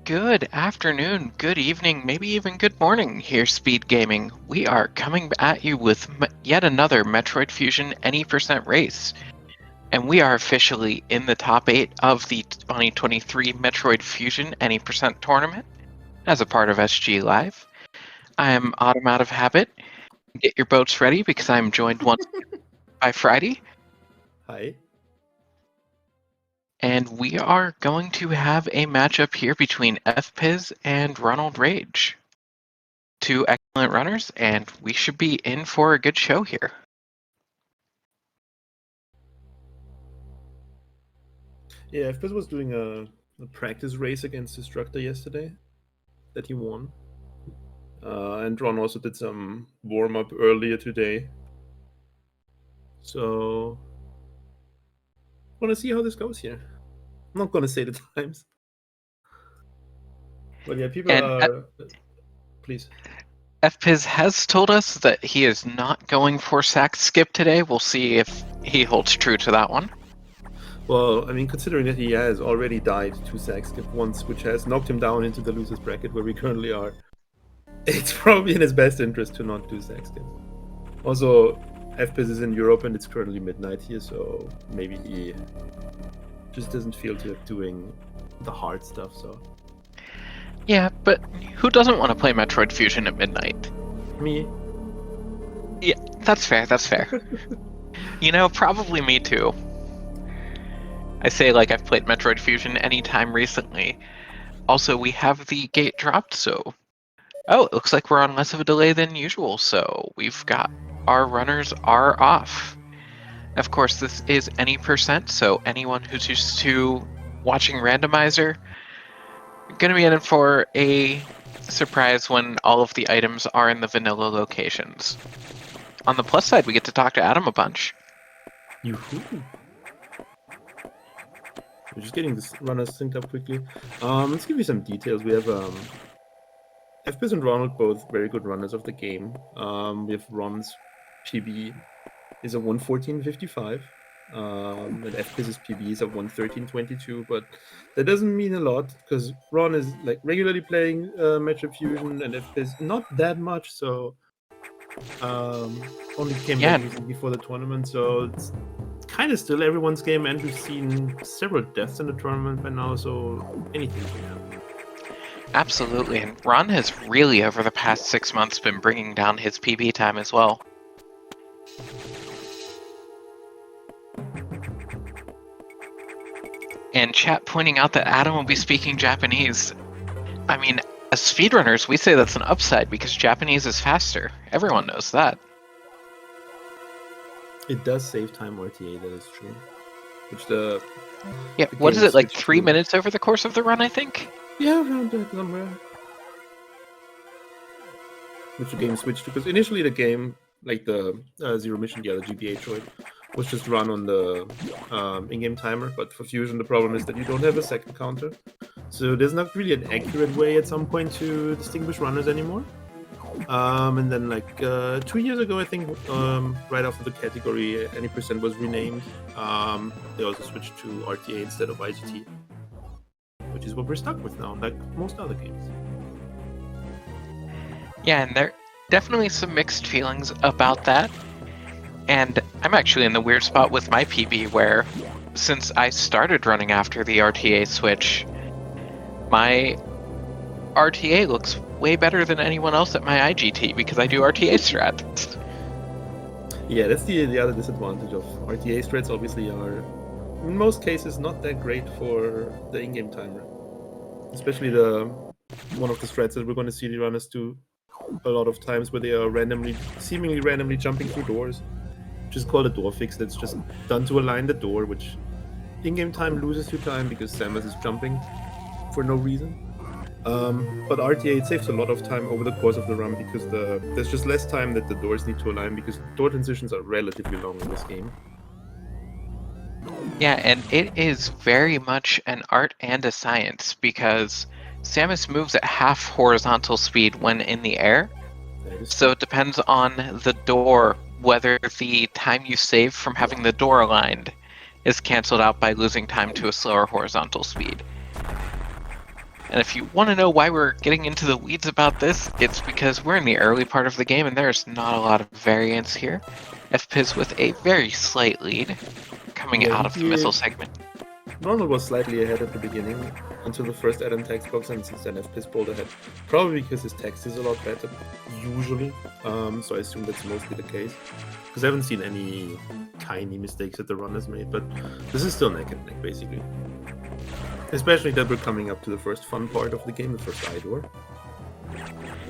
Good afternoon, good evening, maybe even good morning here, Speedgaming. We are coming at you with yet another Metroid Fusion any percent race. And we are officially in the top 8 of the 2023 Metroid Fusion any percent tournament as a part of SGLIVE. I am Autumn out of habit. Get your boats ready because I'm joined once by Friday. Hi. And we are going to have a matchup here between Fpiz and ronaldrage. Two excellent runners, and we should be in for a good show here. Yeah, Fpiz was doing a practice race against Destructor yesterday that he won. And Ron also did some warm-up earlier today. So, I want to see how this goes here. I'm not going to say the times. But yeah, people are... Please. Fpiz has told us that he is not going for sack skip today. We'll see if he holds true to that one. Well, I mean, considering that he has already died to sack skip once, which has knocked him down into the loser's bracket where we currently are, it's probably in his best interest to not do sack skip. Also, Fpiz is in Europe and it's currently midnight here, so maybe he just doesn't feel to doing the hard stuff, so... Yeah, but who doesn't want to play Metroid Fusion at midnight? Me. Yeah, that's fair, that's fair. You know, probably me too. I say like I've played Metroid Fusion anytime recently. Also, we have the gate dropped, so... Oh, it looks like we're on less of a delay than usual, so we've got our runners are off. Of course, this is any percent, so anyone who's used to watching randomizer, going to be in for a surprise when all of the items are in the vanilla locations. On the plus side, we get to talk to Adam a bunch. Yoo-hoo. We're just getting this runners synced up quickly. Let's give you some details. We have Fpiz and Ronald, both very good runners of the game. We have Ron's PB is a 1:14.55. And Fpiz's PB is a 1:13.22, but that doesn't mean a lot because Ron is like regularly playing Metroid Fusion and Fpiz not that much, so only came back recently before the tournament, so it's kind of still everyone's game, and we've seen several deaths in the tournament by now, so anything can happen. Absolutely, and Ron has really over the past 6 months been bringing down his PB time as well. And chat pointing out that Adam will be speaking Japanese. I mean, as speedrunners, we say that's an upside because Japanese is faster. Everyone knows that. It does save time RTA, that is true. Which yeah, what is it, like 3 minutes over the course of the run, I think? Yeah, around that number. Which the game switched to, because initially the game, like the Zero Mission, the GBA droid, was just run on the in-game timer, but for Fusion the problem is that you don't have a second counter. So there's not really an accurate way at some point to distinguish runners anymore. And then like 2 years ago, I think, right after the category any percent was renamed, they also switched to RTA instead of IGT, which is what we're stuck with now, like most other games. Yeah, and there are definitely some mixed feelings about that. And I'm actually in the weird spot with my PB where, since I started running after the RTA switch, my RTA looks way better than anyone else at my IGT because I do RTA strats. Yeah, that's the other disadvantage of RTA strats. Obviously are, in most cases, not that great for the in-game timer. Especially one of the strats that we're going to see the runners do a lot of times where they are seemingly randomly jumping through doors, which is called a door fix. That's just done to align the door, which in-game time loses you time because Samus is jumping for no reason. But RTA, it saves a lot of time over the course of the run because there's just less time that the doors need to align because door transitions are relatively long in this game. Yeah, and it is very much an art and a science because Samus moves at half horizontal speed when in the air, so it depends on the door whether the time you save from having the door aligned is cancelled out by losing time to a slower horizontal speed. And if you want to know why we're getting into the weeds about this, it's because we're in the early part of the game and there's not a lot of variance here. Fpiz with a very slight lead coming out of the missile segment. Ronald was slightly ahead at the beginning until the first add-in text box, and since then Fpiz pulled ahead. Probably because his text is a lot better, usually. So I assume that's mostly the case. Because I haven't seen any tiny mistakes that the runners made, but this is still neck and neck, basically. Especially that we're coming up to the first fun part of the game, the first eye door.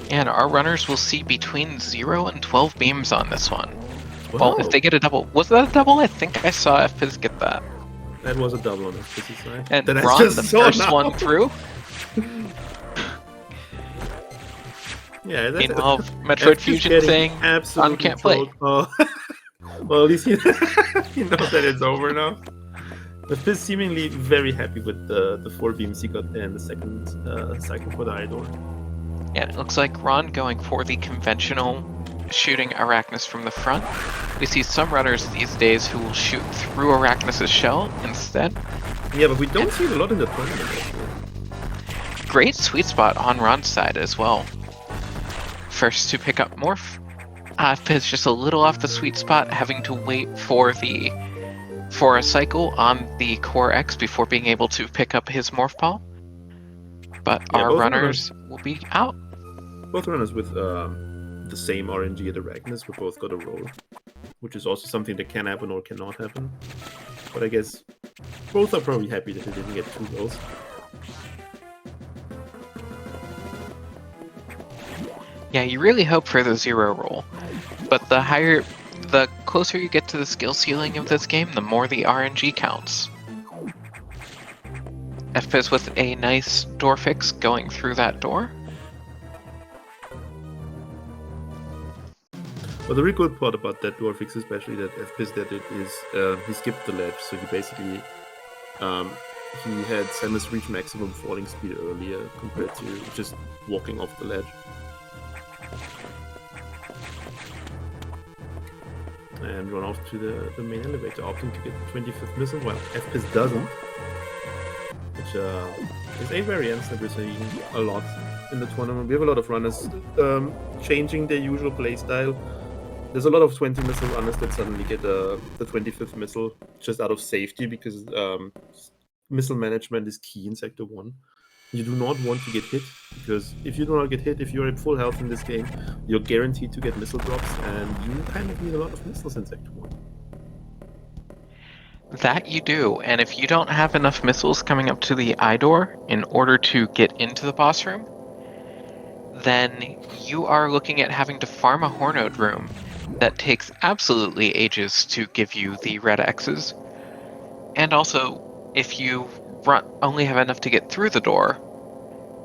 And our runners will see between 0 and 12 beams on this one. Wow. Well, if they get a double... Was that a double? I think I saw Fpiz get that. That was a double on Fpiz's side. And that Ron, the first one through. Yeah, that's Meanwhile, Metroid Fusion saying Ron can't play. Oh. Well, at least he knows that it's over now. But Fpiz seemingly very happy with the 4 beams he got there in the second cycle for the eye door. Yeah, it looks like Ron going for the conventional shooting Arachnus from the front. We see some runners these days who will shoot through Arachnus' shell instead. Yeah, but we don't see it a lot in the tournament, actually. Great sweet spot on Ron's side as well. First to pick up Morph. Fpiz just a little off the sweet spot, having to wait for a cycle on the Core X before being able to pick up his Morph Ball. But yeah, our runners will be out. Both runners with the same RNG at Arachnus, we both got a roll, which is also something that can happen or cannot happen. But I guess both are probably happy that they didn't get 2 rolls. Yeah, you really hope for the 0 roll, but the closer you get to the skill ceiling of this game, the more the RNG counts. Fpiz with a nice door fix going through that door. Well, the really good part about that door fix, especially that Fpiz did it, is he skipped the ledge, so he basically he had Samus reach maximum falling speed earlier compared to just walking off the ledge. And run off to the main elevator, opting to get the 25th missile, while Fpiz doesn't. Which is a variance that we're seeing a lot in the tournament. We have a lot of runners changing their usual playstyle. There's a lot of 20 missile runners that suddenly get the 25th missile just out of safety, because missile management is key in Sector 1. You do not want to get hit, because if you do not get hit, if you're at full health in this game, you're guaranteed to get missile drops, and you kind of need a lot of missiles in Sector 1. That you do, and if you don't have enough missiles coming up to the eye door in order to get into the boss room, then you are looking at having to farm a Hornode room that takes absolutely ages to give you the red X's. And also, if you only have enough to get through the door,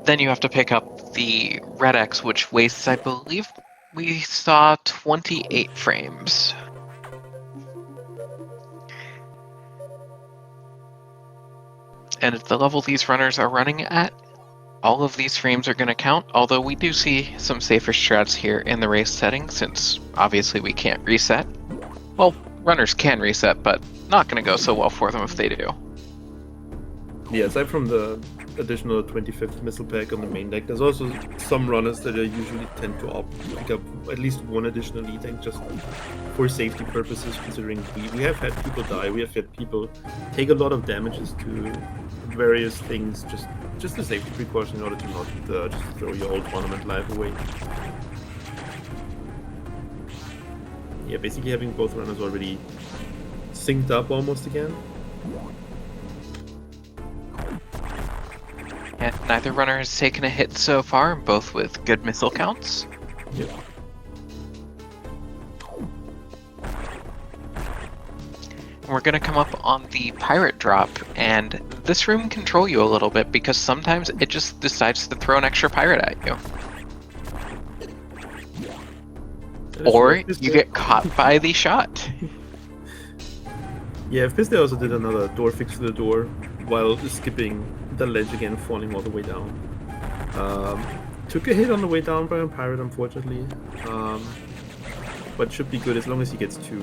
then you have to pick up the red X, which wastes, I believe we saw 28 frames. And at the level these runners are running at, all of these frames are going to count, although we do see some safer strats here in the race setting, since obviously we can't reset. Well, runners can reset, but not going to go so well for them if they do. Yeah, aside from the additional 25th missile pack on the main deck, there's also some runners that usually tend to pick up at least one additional E-tank just for safety purposes, considering we have had people die, we have had people take a lot of damages to various things, just a safety precaution in order to not just throw your whole tournament life away. Yeah, basically having both runners already synced up almost again. And neither runner has taken a hit so far, both with good missile counts. Yep. We're going to come up on the pirate drop, and this room can control you a little bit because sometimes it just decides to throw an extra pirate at you. Or you get caught by the shot. Yeah, Fpiz also did another door fix to the door while skipping the ledge again, falling all the way down. Took a hit on the way down by a pirate, unfortunately. But should be good as long as he gets 2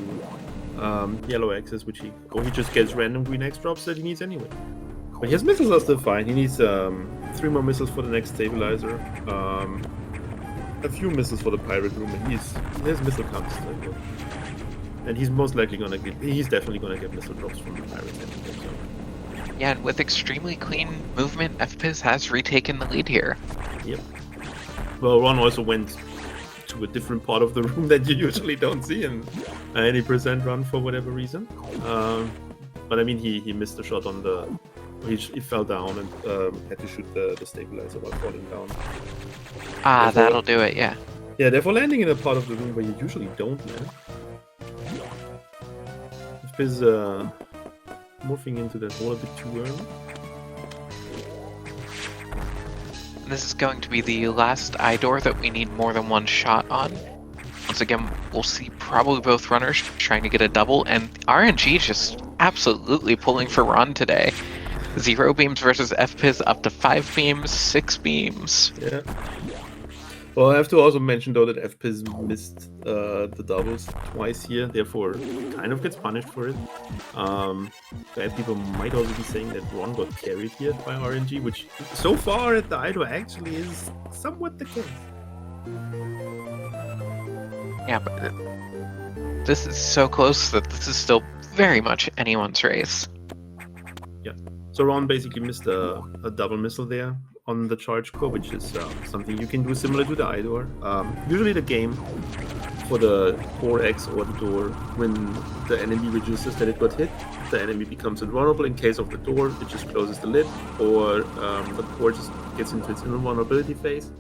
yellow X's, which he just gets random green X drops that he needs anyway. But his missiles are still fine. He needs 3 more missiles for the next stabilizer. A few missiles for the pirate room, and his missile count is still good. And he's most likely gonna get. He's definitely gonna get missile drops from the pirates. So. Yeah, and with extremely clean movement, Fpiz has retaken the lead here. Yep. Well, Ron also went to a different part of the room that you usually don't see in any percent run for whatever reason. But I mean, he missed the shot on the. He fell down and had to shoot the stabilizer while falling down. Ah, that'll do it, yeah. Yeah, therefore landing in a part of the room where you usually don't land. Fpiz morphing into that hole a bit too early. This is going to be the last eye door that we need more than one shot on. Once again, we'll see probably both runners trying to get a double, and RNG just absolutely pulling for Ron today. 0 beams versus Fpiz up to 5 beams, 6 beams. Yeah. Well, I have to also mention though that Fpiz missed the doubles twice here, therefore kind of gets punished for it. Bad people might also be saying that Ron got carried here by RNG, which so far at the idol actually is somewhat the case. Yeah, but this is so close that this is still very much anyone's race. Yeah. So Ron basically missed a double missile there on the charge core, which is something you can do similar to the eye door. Usually the game for the 4X or the door, when the enemy reduces that it got hit, the enemy becomes invulnerable. In case of the door, it just closes the lid, or the core just gets into its invulnerability phase.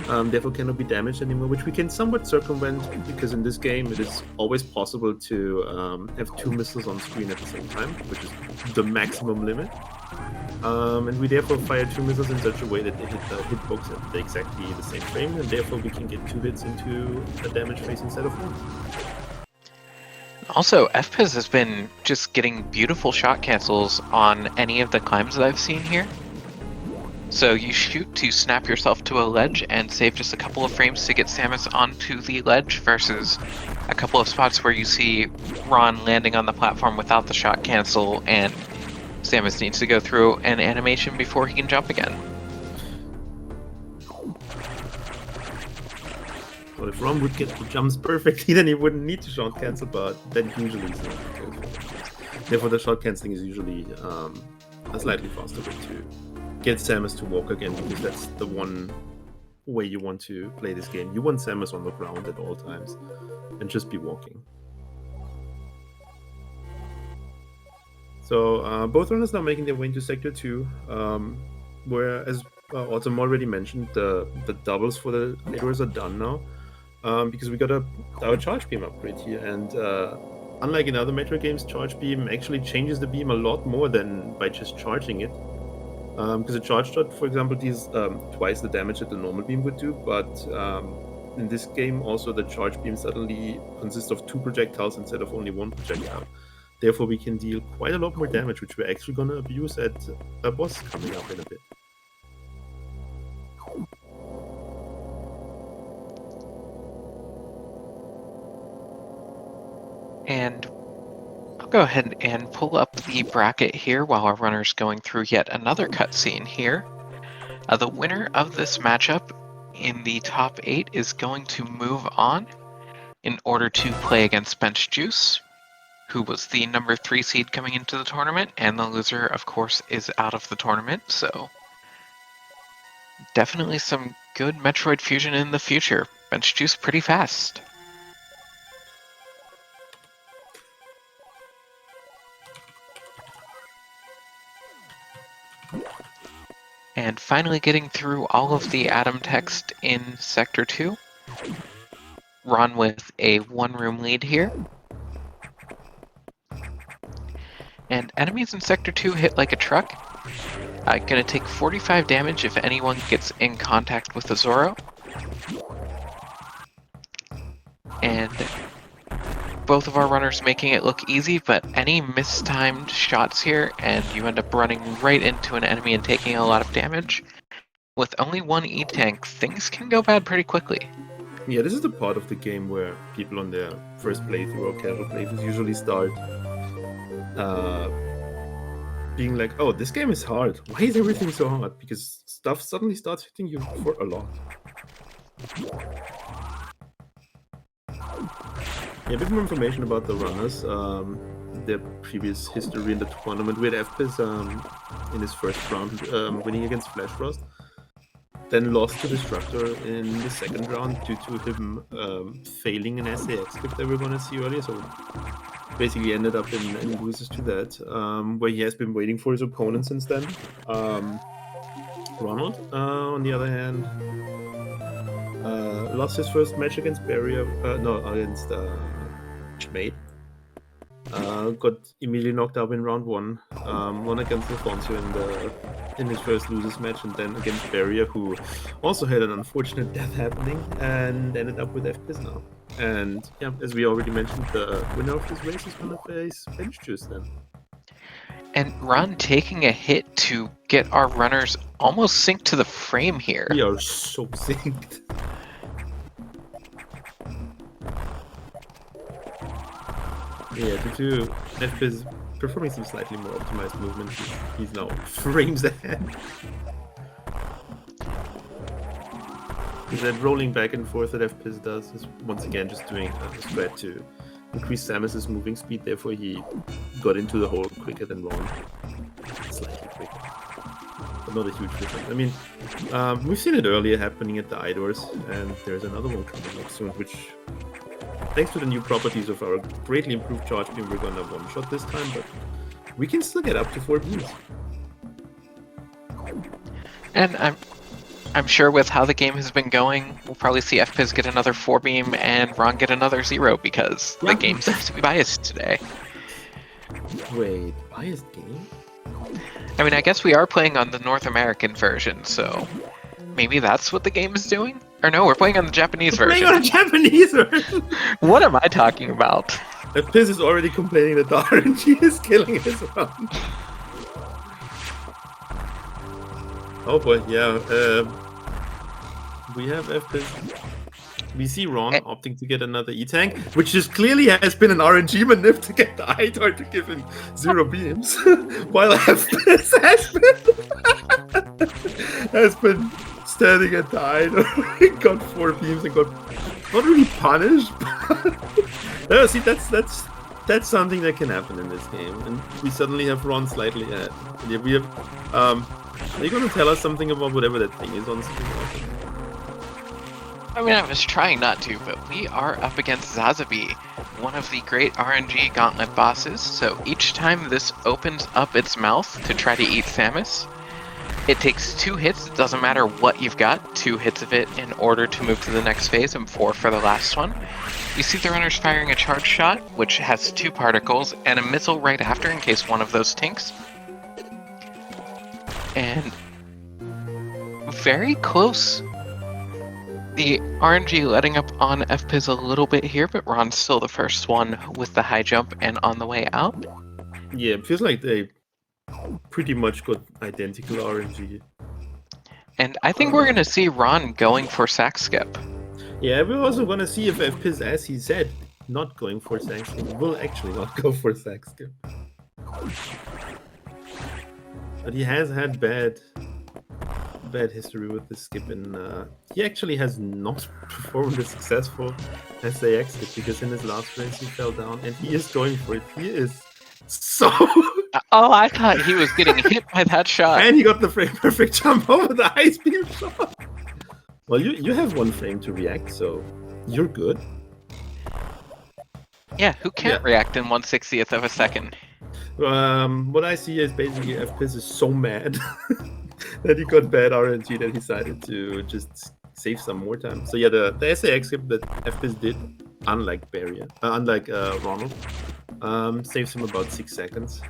Therefore cannot be damaged anymore, which we can somewhat circumvent, because in this game it is always possible to have 2 missiles on screen at the same time, which is the maximum limit. And we therefore fire 2 missiles in such a way that they hit the hitbox at exactly the same frame, and therefore we can get 2 hits into a damage phase instead of 1. Also, Fpiz has been just getting beautiful shot cancels on any of the climbs that I've seen here. So you shoot to snap yourself to a ledge and save just a couple of frames to get Samus onto the ledge, versus a couple of spots where you see Ron landing on the platform without the shot cancel, and Samus needs to go through an animation before he can jump again. Well, if Ron would get the jumps perfectly, then he wouldn't need to shot cancel, but that usually is not the case. Therefore, the shot canceling is usually a slightly faster way to get Samus to walk again, because that's the one way you want to play this game. You want Samus on the ground at all times and just be walking. So both runners now making their way into Sector 2, where, as Autumn already mentioned, the doubles for the Adors are done now, because we got our charge beam upgrade here, and unlike in other Metroid games, charge beam actually changes the beam a lot more than by just charging it. Because a charge shot, for example, deals twice the damage that the normal beam would do, but in this game also the charge beam suddenly consists of 2 projectiles instead of only 1 projectile. Therefore we can deal quite a lot more damage, which we're actually going to abuse at a boss coming up in a bit. And I'll go ahead and pull up the bracket here while our runner's going through yet another cutscene here. The winner of this matchup in the top 8 is going to move on in order to play against Bench Juice, who was the number 3 seed coming into the tournament, and the loser, of course, is out of the tournament, so definitely some good Metroid fusion in the future. Bench Juice pretty fast. And finally getting through all of the Atom text in Sector 2. Ron with a 1-room lead here. And enemies in Sector 2 hit like a truck. Gonna take 45 damage if anyone gets in contact with the Zoro. And both of our runners making it look easy, but any mistimed shots here and you end up running right into an enemy and taking a lot of damage. With only 1 E-Tank, things can go bad pretty quickly. Yeah, this is the part of the game where people on their first playthrough or casual playthroughs usually start being like, oh, this game is hard. Why is everything so hard? Because stuff suddenly starts hitting you for a lot. Yeah, a bit more information about the runners. Their previous history in the tournament with Fpiz in his first round, winning against Flash Frost. Then lost to Destructor in the second round due to him failing an SAX skip that we are going to see earlier. So basically ended up in loses to that, where he has been waiting for his opponent since then. Ronald, on the other hand, lost his first match against against Schmade. Got immediately knocked out in round 1. Won against Alfonso in his first losers match, and then against Barrier, who also had an unfortunate death happening and ended up with Fpiz now. And yeah, as we already mentioned, the winner of this race is going to face Bench Juice then. And Ron taking a hit to get our runners almost synced to the frame here. We are so synced. Yeah, due to Fpiz performing some slightly more optimized movements, he's now frames ahead. That rolling back and forth that Fpiz does is once again just doing a strat to increase Samus's moving speed, therefore he got into the hole quicker than Ron. Slightly quicker. But not a huge difference. I mean, we've seen it earlier happening at the iDoors, and there's another one coming up soon, which, thanks to the new properties of our greatly improved charge beam, we're gonna one-shot this time, but we can still get up to 4 beams. And I'm sure with how the game has been going, we'll probably see Fpiz get another 4 beam and Ron get another 0 because the game seems to be biased today. Wait, biased game? I mean, I guess we are playing on the North American version, so maybe that's what the game is doing? Or no, we're playing on the Japanese version. Playing on the Japanese version! What am I talking about? Fpiz is already complaining that the RNG is killing his run. Oh boy, yeah. We have Fpiz. We see Ron opting to get another E-Tank, which just clearly has been an RNG manip to get the iDor to give him 0 beams, while Fpiz has been standing at the iDor, got 4 beams and got not really punished, but no, see, that's something that can happen in this game, and we suddenly have Ron slightly ahead. Yeah, we have. Are you going to tell us something about whatever that thing is on screen? I mean, I was trying not to, but we are up against Zazabi, one of the great RNG gauntlet bosses, so each time this opens up its mouth to try to eat Samus, it takes 2 hits, it doesn't matter what you've got, 2 hits of it in order to move to the next phase, and 4 for the last one. You see the runners firing a charge shot, which has 2 particles, and a missile right after in case one of those tinks. And very close. The RNG letting up on Fpiz a little bit here, but Ron's still the first one with the high jump and on the way out. Yeah, it feels like they pretty much got identical RNG. And I think we're going to see Ron going for sack skip. Yeah, we're also going to see if Fpiz, as he said, not going for sack skip, will actually not go for sack skip. But he has had bad history with the skip, and he actually has not performed a successful SAX skip, because in his last race he fell down, and he is going for it. He is so... Oh, I thought he was getting hit by that shot. And he got the frame perfect jump over the ice beam shot. Well, you have 1 frame to react, so you're good. Yeah, who can't react in 1/60th of a second? What I see is basically Fpiz is so mad that he got bad RNG that he decided to just save some more time. So yeah, the SAX skip that Fpiz did, unlike Ronald, saves him about 6 seconds,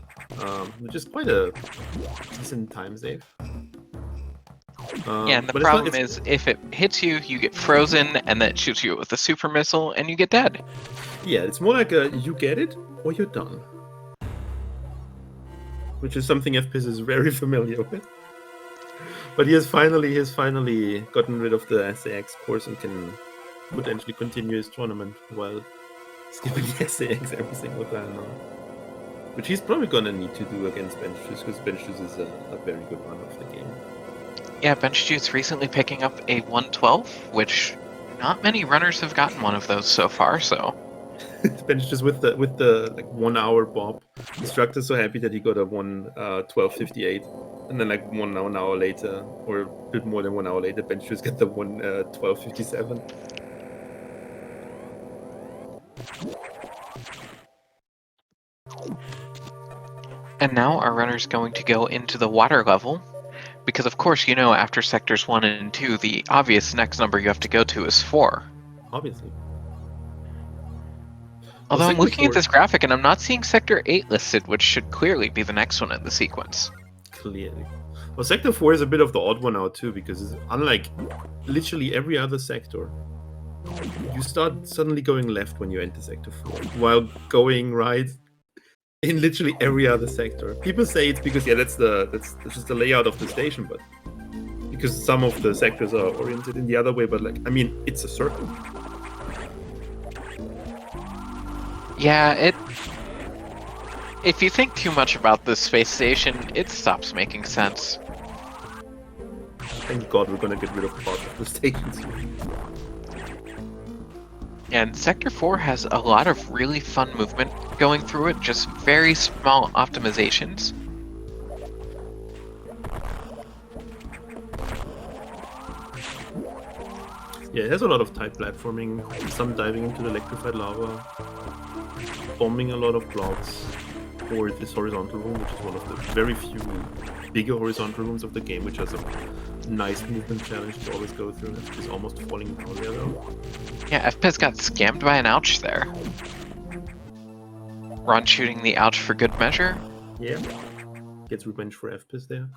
which is quite a decent time save. Yeah, and the problem is, if it hits you, you get frozen, and then it shoots you with a super missile, and you get dead. Yeah, it's more like you get it, or you're done. Which is something Fpiz is very familiar with. But he has finally gotten rid of the SAX course and can potentially continue his tournament while skipping the SAX every single time now. Which he's probably gonna need to do against Bench Juice, because Bench Juice is a very good runner of the game. Yeah, Bench Juice recently picking up a 112, which not many runners have gotten one of those so far, so... Bench Juice with the like 1 hour bob. Instructor's so happy that he got a 1:12:58, and then like 1 hour later, or a bit more than 1 hour later, Bench Juice get the 1:12:57. And now our runner's going to go into the water level, because of course, you know, after sectors 1 and 2, the obvious next number you have to go to is 4. Obviously. Although Well, I'm looking sector at this graphic and I'm not seeing sector 8 listed, which should clearly be the next one in the sequence. Clearly. Well, sector 4 is a bit of the odd one out too, because it's unlike literally every other sector, you start suddenly going left when you enter sector 4, while going right in literally every other sector. People say it's because that's just the layout of the station, but because some of the sectors are oriented in the other way, but like, I mean, it's a circle. Yeah, if you think too much about this space station, it stops making sense. Thank God we're gonna get rid of part of the stations. And Sector 4 has a lot of really fun movement going through it, just very small optimizations. Yeah, it has a lot of tight platforming, some diving into the electrified lava, bombing a lot of blocks, or this horizontal room, which is one of the very few bigger horizontal rooms of the game, which has a nice movement challenge to always go through. It's almost falling down there though. Yeah, Fpiz got scammed by an ouch there. Ron shooting the ouch for good measure. Yeah. Gets revenge for Fpiz there.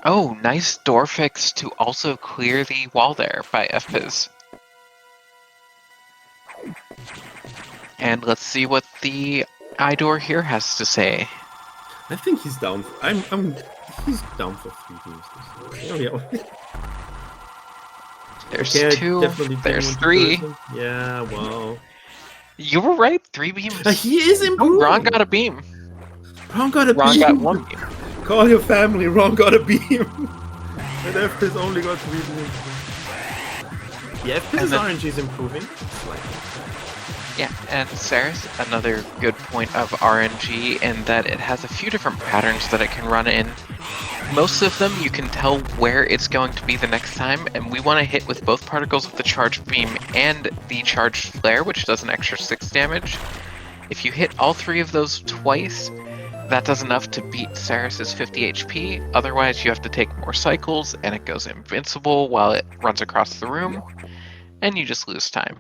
Oh, nice door fix to also clear the wall there by Fpiz. And let's see what the eye door here has to say. I think he's down. He's down for 3 games. Oh yeah. There's Okay, 2. There's 3. Yeah, wow. You were right. 3 beams. He is improving. Oh, Ron got a beam. Ron got a Ron beam. got 1 beam. Call your family. Ron got a beam. And Fpiz only got 3 beams. Yeah, Fpiz's RNG is improving. Yeah, and Saris, another good point of RNG in that it has a few different patterns that it can run in. Most of them you can tell where it's going to be the next time, and we want to hit with both particles of the charged beam and the charged flare, which does an extra 6 damage. If you hit all 3 of those twice, that does enough to beat Saris's 50 HP, otherwise you have to take more cycles, and it goes invincible while it runs across the room, and you just lose time.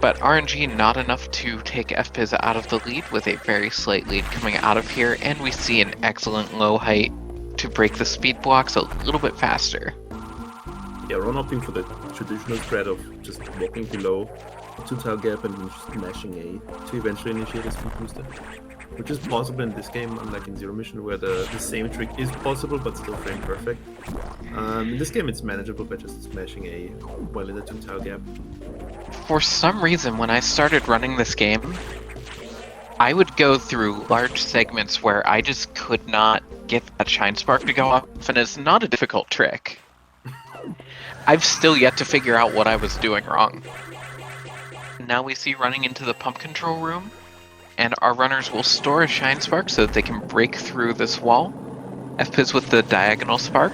But RNG not enough to take Fpiz out of the lead, with a very slight lead coming out of here, and we see an excellent low height to break the speed blocks a little bit faster. Yeah, Ron opting for the traditional threat of just walking below a 2-tile gap and then just mashing A to eventually initiate a speed booster. Which is possible in this game, unlike in Zero Mission, where the same trick is possible but still frame perfect. In this game it's manageable by just smashing A while in the 2-tile gap. For some reason, when I started running this game, I would go through large segments where I just could not get that Shine Spark to go off, and it's not a difficult trick. I've still yet to figure out what I was doing wrong. Now we see running into the pump control room, and our runners will store a Shine Spark so that they can break through this wall. Fpiz with the diagonal spark.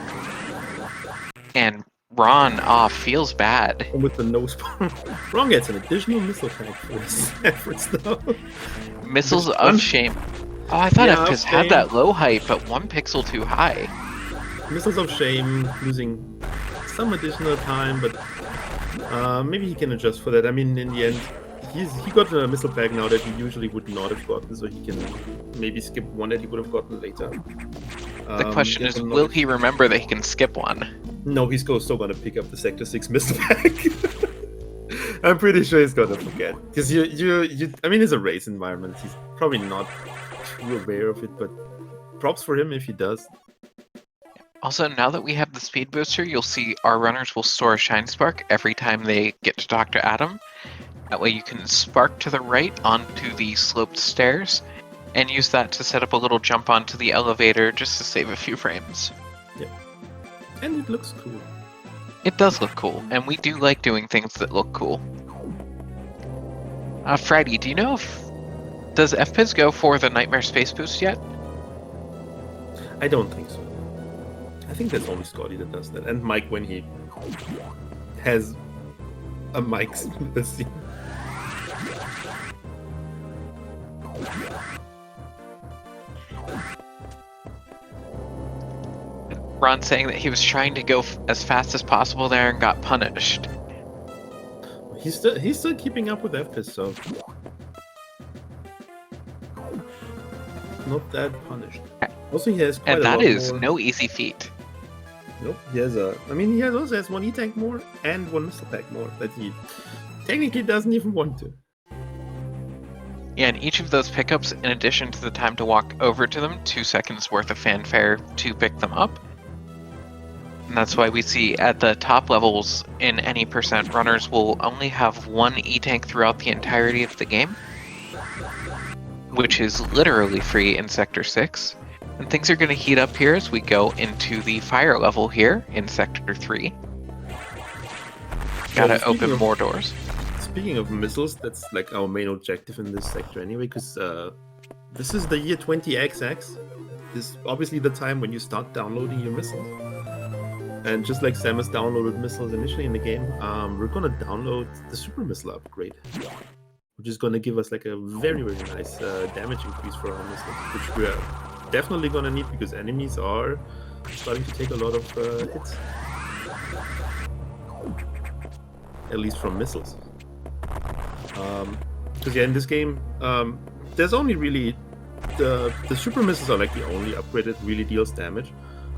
And Ron, feels bad. And with the no spark. Ron gets an additional missile pack for his efforts though. Missiles of Shame. Oh, I thought Yeah, Fpiz had that low height, but 1 pixel too high. Missiles of Shame, losing some additional time, but maybe he can adjust for that. I mean, in the end, he got a missile pack now that he usually would not have gotten, so he can maybe skip one that he would have gotten later. The question is, will he remember that he can skip one? No, he's still gonna pick up the Sector 6 missile pack. I'm pretty sure he's gonna forget. Because I mean, it's a race environment. He's probably not too aware of it, but props for him if he does. Also, now that we have the speed booster, you'll see our runners will store a Shine Spark every time they get to Dr. Adam. That way you can spark to the right onto the sloped stairs, and use that to set up a little jump onto the elevator just to save a few frames. Yeah. And it looks cool. It does look cool, and we do like doing things that look cool. Friday, do you know if... Does Fpiz go for the Nightmare Space Boost yet? I don't think so. I think that's only Scotty that does that. And Mike when he has a mic scene. Ron saying that he was trying to go as fast as possible there and got punished. He's still keeping up with Fpiz, so not that punished. Also, he has quite And a that lot is more... no easy feat. Nope, he has a... I mean, he also has one E-Tank more and one missile pack more that he technically doesn't even want to. Yeah, and each of those pickups, in addition to the time to walk over to them, 2 seconds worth of fanfare to pick them up. And that's why we see at the top levels in any percent, runners will only have one E-Tank throughout the entirety of the game, which is literally free in Sector 6. And things are going to heat up here as we go into the fire level here in Sector 3. Gotta open more doors. Speaking of missiles, that's like our main objective in this sector anyway, because this is the year 20XX. This is obviously the time when you start downloading your missiles. And just like Samus downloaded missiles initially in the game, we're gonna download the super missile upgrade, which is gonna give us like a very, very nice damage increase for our missiles, which we're definitely gonna need because enemies are starting to take a lot of hits. At least from missiles. Because yeah, in this game, there's only really the super missiles are like the only upgrade that really deals damage.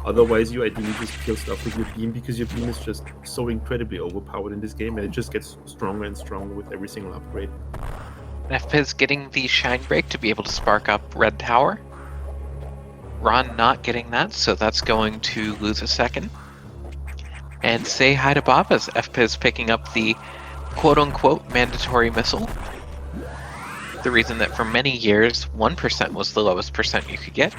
Otherwise, you ideally just kill stuff with your beam because your beam is just so incredibly overpowered in this game, and it just gets stronger and stronger with every single upgrade. Fpiz getting the Shine Break to be able to spark up Red Tower. Ron not getting that, so that's going to lose a second. And say hi to Bob as Fpiz picking up the quote-unquote mandatory missile. The reason that for many years, 1% was the lowest percent you could get.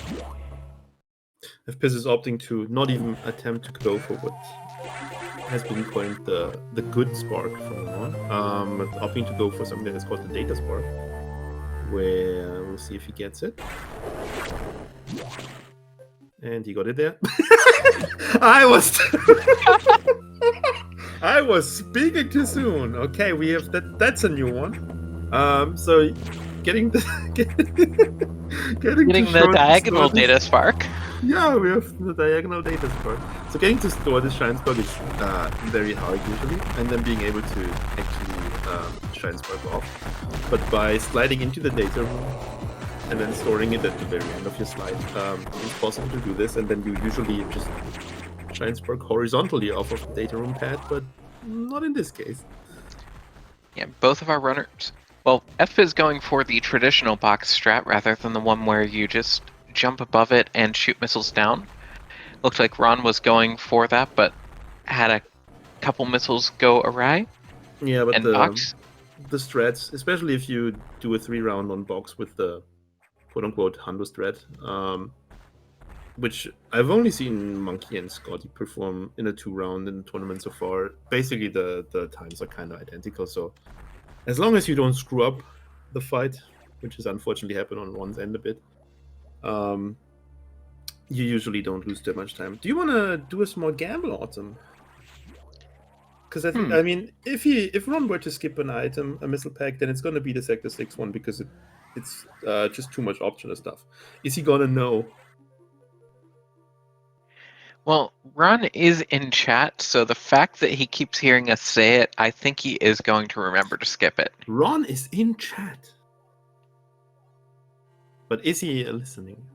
Fpiz is opting to not even attempt to go for what has been coined the good spark from now on. Opting to go for something that's called the data spark, where we'll see if he gets it. And he got it there. I was speaking too soon. Okay, we have that. That's a new one. So getting the diagonal data spark. Yeah, we have the diagonal data spark. So getting to store the Shine Spark is very hard usually, and then being able to actually Shine Spark off. But by sliding into the data room and then storing it at the very end of your slide, it's possible to do this, and then you usually just Shine Spark horizontally off of the data room pad, but not in this case. Yeah, both of our runners. Well, Fpiz going for the traditional box strat rather than the one where you just jump above it and shoot missiles down. Looked like Ron was going for that, but had a couple missiles go awry. Yeah, but and the strats, especially if you do a 3-round on box with the quote-unquote Hundo strat, which I've only seen Monkey and Scotty perform in a 2-round in the tournament so far. Basically, the times are kind of identical, so as long as you don't screw up the fight, which has unfortunately happened on one's end a bit, you usually don't lose too much time. Do you want to do a small gamble, Autumn? Because I think, I mean, if Ron were to skip an item, a missile pack, then it's going to be the Sector 6 one because it's just too much optional stuff. Is he going to know? Well, Ron is in chat, so the fact that he keeps hearing us say it, I think he is going to remember to skip it. Ron is in chat. But is he listening?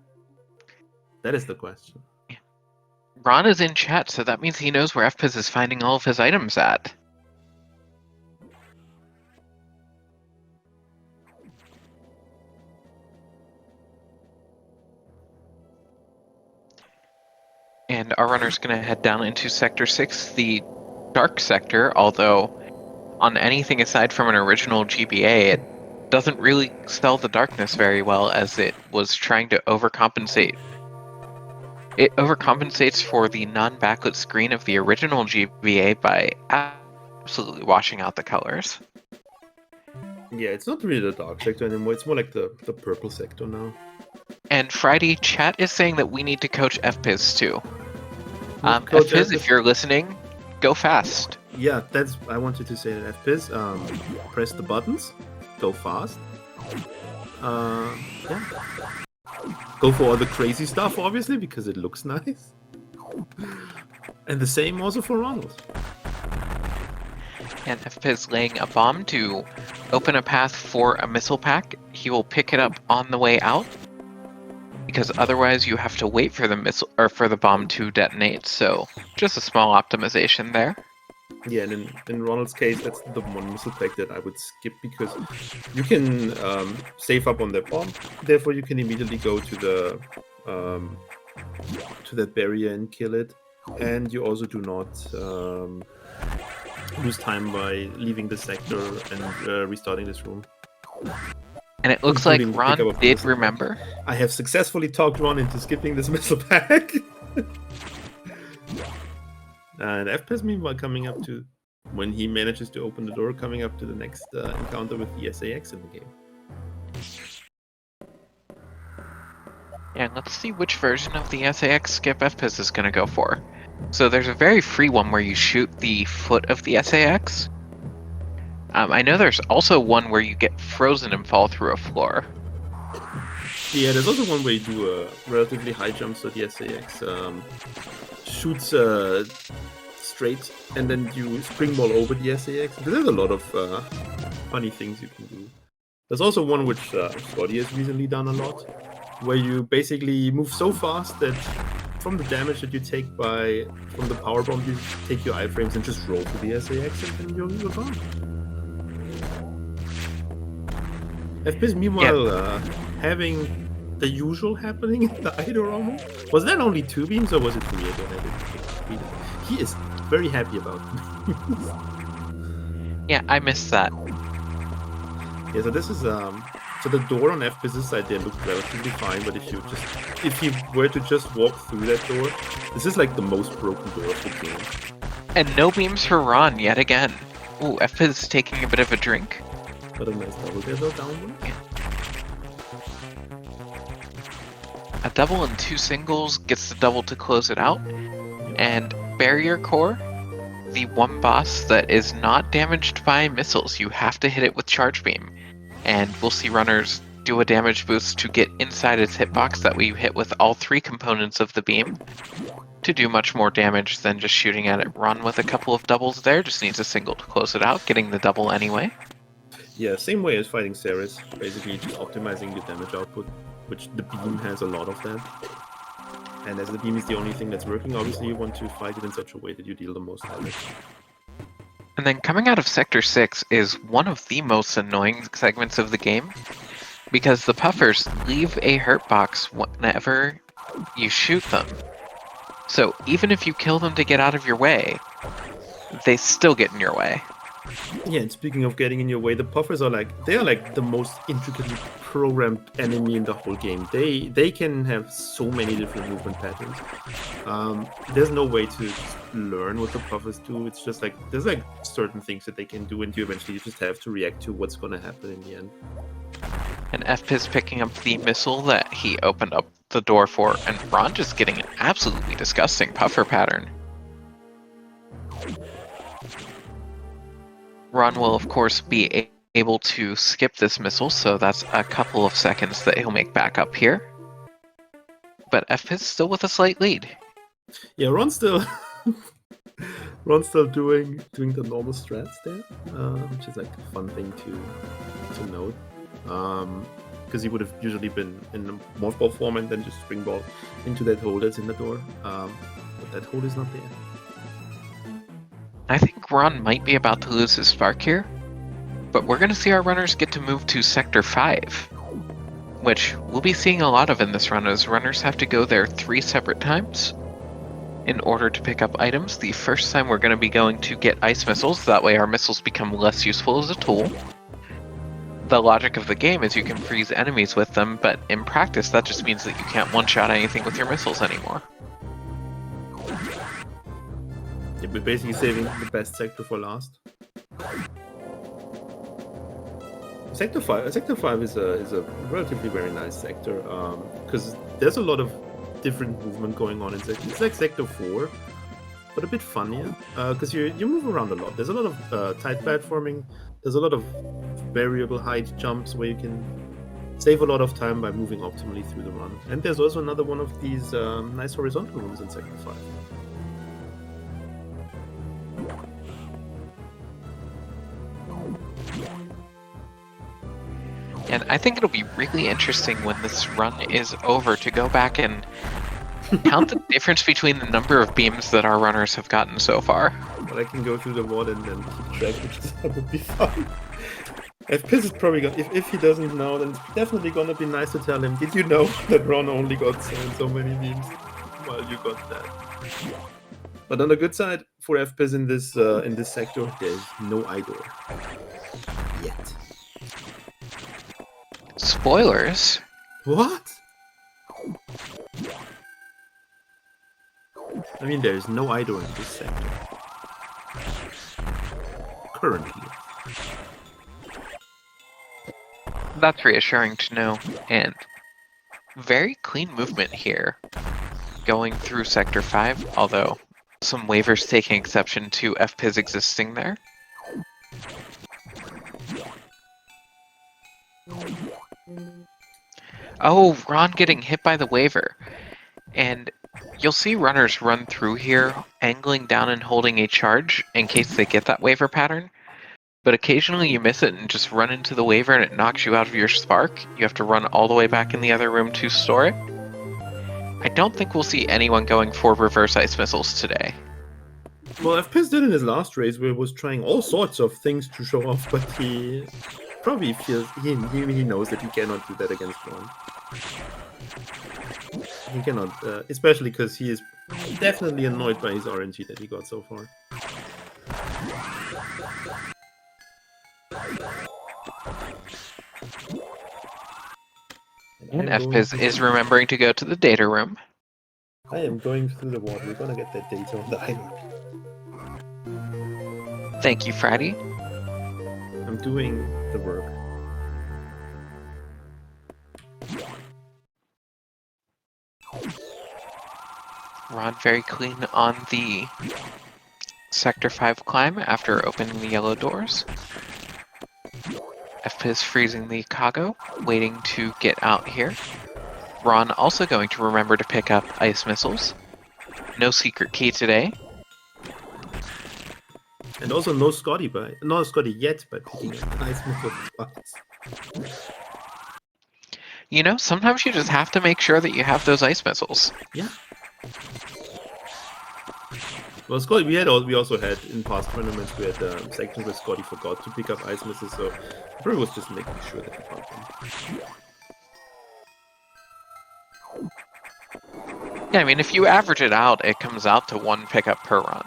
That is the question. Ron is in chat, so that means he knows where Fpiz is finding all of his items at. And our runner's going to head down into Sector 6, the dark sector, although on anything aside from an original GBA, it doesn't really sell the darkness very well, as it was trying to overcompensate. It overcompensates for the non-backlit screen of the original GBA by absolutely washing out the colors. Yeah, it's not really the dark sector anymore. It's more like the purple sector now. And Friday, chat is saying that we need to coach Fpiz too. Coach Fpiz, if you're listening, go fast. Yeah, I wanted to say that Fpiz, press the buttons, go fast. Yeah. Go for all the crazy stuff, obviously, because it looks nice. And the same also for Ronald. And Fpiz laying a bomb to open a path for a missile pack. He will pick it up on the way out, because otherwise you have to wait for the missile or for the bomb to detonate. So just a small optimization there. Yeah, and in Ronald's case, that's the one missile pack that I would skip, because you can save up on that bomb. Therefore, you can immediately go to the to that barrier and kill it. And you also do not lose time by leaving the sector and restarting this room. And it looks like Ron did remember. I have successfully talked Ron into skipping this missile pack. And Fpiz, meanwhile, coming up to, when he manages to open the door, coming up to the next encounter with the SAX in the game. Yeah, let's see which version of the SAX skip Fpiz is going to go for. So there's a very free one where you shoot the foot of the SAX. I know there's also one where you get frozen and fall through a floor. Yeah, there's also one where you do a relatively high jump, so the SAX shoots straight, and then you springboard over the SAX. There's a lot of funny things you can do. There's also one which Scotty has recently done a lot, where you basically move so fast that from the damage that you take from the power bomb, you take your iframes and just roll to the SAX, and then you're gone. Fpiz, meanwhile, having the usual happening in the Idol Rommel. Was that only 2 beams, or was it 3 again? He is very happy about it. Yeah, I missed that. Yeah, so this is so the door on Fpiz's side there looked relatively fine, but if you were to just walk through that door, this is like the most broken door of the game. And no beams for Ron yet again. Ooh, Fpiz taking a bit of a drink. But a nice double there downward. A double and 2 singles gets the double to close it out. And Barrier Core, the one boss that is not damaged by missiles. You have to hit it with Charge Beam. And we'll see runners do a damage boost to get inside its hitbox that we hit with all 3 components of the beam to do much more damage than just shooting at it. Ron with a couple of doubles there, just needs a single to close it out, getting the double anyway. Yeah, same way as fighting Ceres, basically just optimizing your damage output, which the beam has a lot of that. And as the beam is the only thing that's working, obviously you want to fight it in such a way that you deal the most damage. And then coming out of Sector 6 is one of the most annoying segments of the game, because the puffers leave a hurt box whenever you shoot them. So even if you kill them to get out of your way, they still get in your way. Yeah, and speaking of getting in your way, the puffers are like the most intricately programmed enemy in the whole game. They can have so many different movement patterns. There's no way to learn what the puffers do. It's just like there's like certain things that they can do, and you eventually just have to react to what's going to happen in the end. And Fpiz picking up the missile that he opened up the door for, and Ron just getting an absolutely disgusting puffer pattern. Ron will, of course, be able to skip this missile, so that's a couple of seconds that he'll make back up here. But Fpiz still with a slight lead. Yeah, Ron's still doing the normal strats there, which is like a fun thing to note. Because he would have usually been in the morphball form and then just springboard into that hole that's in the door. But that hole is not there. I think Ron might be about to lose his spark here, but we're going to see our runners get to move to Sector 5, which we'll be seeing a lot of in this run, as runners have to go there 3 separate times. In order to pick up items, the first time we're going to be going to get ice missiles, that way our missiles become less useful as a tool. The logic of the game is you can freeze enemies with them, but in practice that just means that you can't one-shot anything with your missiles anymore. Yeah, we're basically saving the best sector for last. Sector 5 is a relatively very nice sector, because there's a lot of different movement going on in sector. It's like Sector 4, but a bit funnier, because you move around a lot. There's a lot of tight platforming. There's a lot of variable height jumps where you can save a lot of time by moving optimally through the run. And there's also another one of these nice horizontal rooms in Sector 5. And I think it'll be really interesting when this run is over to go back and count the difference between the number of beams that our runners have gotten so far. But I can go through the wall and then keep track, which would be fun. Fpiz is probably gonna, if he doesn't know, then it's definitely gonna be nice to tell him, did you know that Ron only got so many beams? Well, you got that. But on the good side, for Fpiz in this sector, there's no idol. Yet. Spoilers? What? I mean, there is no idol in this sector. Currently. That's reassuring to know, and very clean movement here. Going through Sector 5, although some waivers taking exception to Fpiz existing there. Oh, Ron getting hit by the waiver. And you'll see runners run through here, angling down and holding a charge in case they get that waiver pattern. But occasionally you miss it and just run into the waiver and it knocks you out of your spark. You have to run all the way back in the other room to store it. I don't think we'll see anyone going for reverse ice missiles today. Well, Fpiz did in his last race where he was trying all sorts of things to show off, but he probably feels he knows that he cannot do that against Ron. He cannot, especially because he is definitely annoyed by his RNG that he got so far. And Fpiz is remembering to go to the data room. I am going through the wall. We're gonna get that data on the island. Thank you, Friday. I'm doing the work. Ron very clean on the Sector 5 climb after opening the yellow doors. Fpiz freezing the cargo, waiting to get out here. Ron also going to remember to pick up ice missiles. No secret key today. And also no Scotty yet by picking up ice missiles twice. You know, sometimes you just have to make sure that you have those ice missiles. Yeah. Well, Scotty, we also had in past tournaments we had sections where Scotty forgot to pick up ice missiles, so probably was just making sure that he found them. Yeah, I mean, if you average it out, it comes out to 1 pickup per run.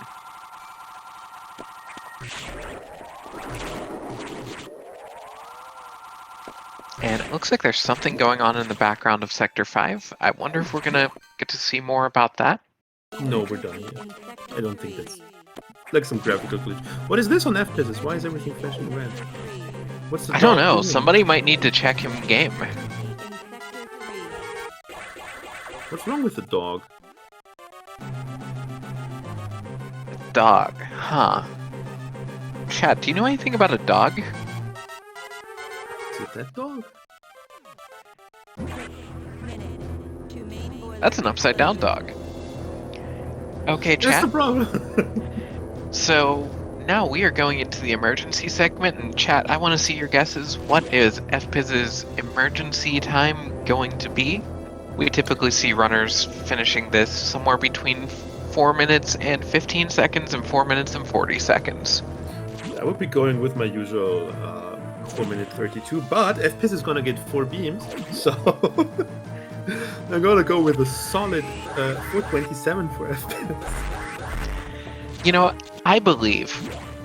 And it looks like there's something going on in the background of Sector 5. I wonder if we're gonna get to see more about that. No, we're done here. I don't think that's like some graphical glitch. What is this on Fpiz? Why is everything flashing red? What's the I don't dog know. doing? Somebody might need to check him game. What's wrong with the dog? Dog, huh? Chat, do you know anything about a dog? Is it that dog? That's an upside down dog. Okay, That's chat. the problem. So now we are going into the emergency segment, and chat, I want to see your guesses. What is Fpiz's emergency time going to be? We typically see runners finishing this somewhere between 4 minutes and 15 seconds and 4 minutes and 40 seconds. I would be going with my usual 4 minute 32, but Fpiz is gonna get 4 beams, so I'm gonna go with a solid 427 for FPS. You know, I believe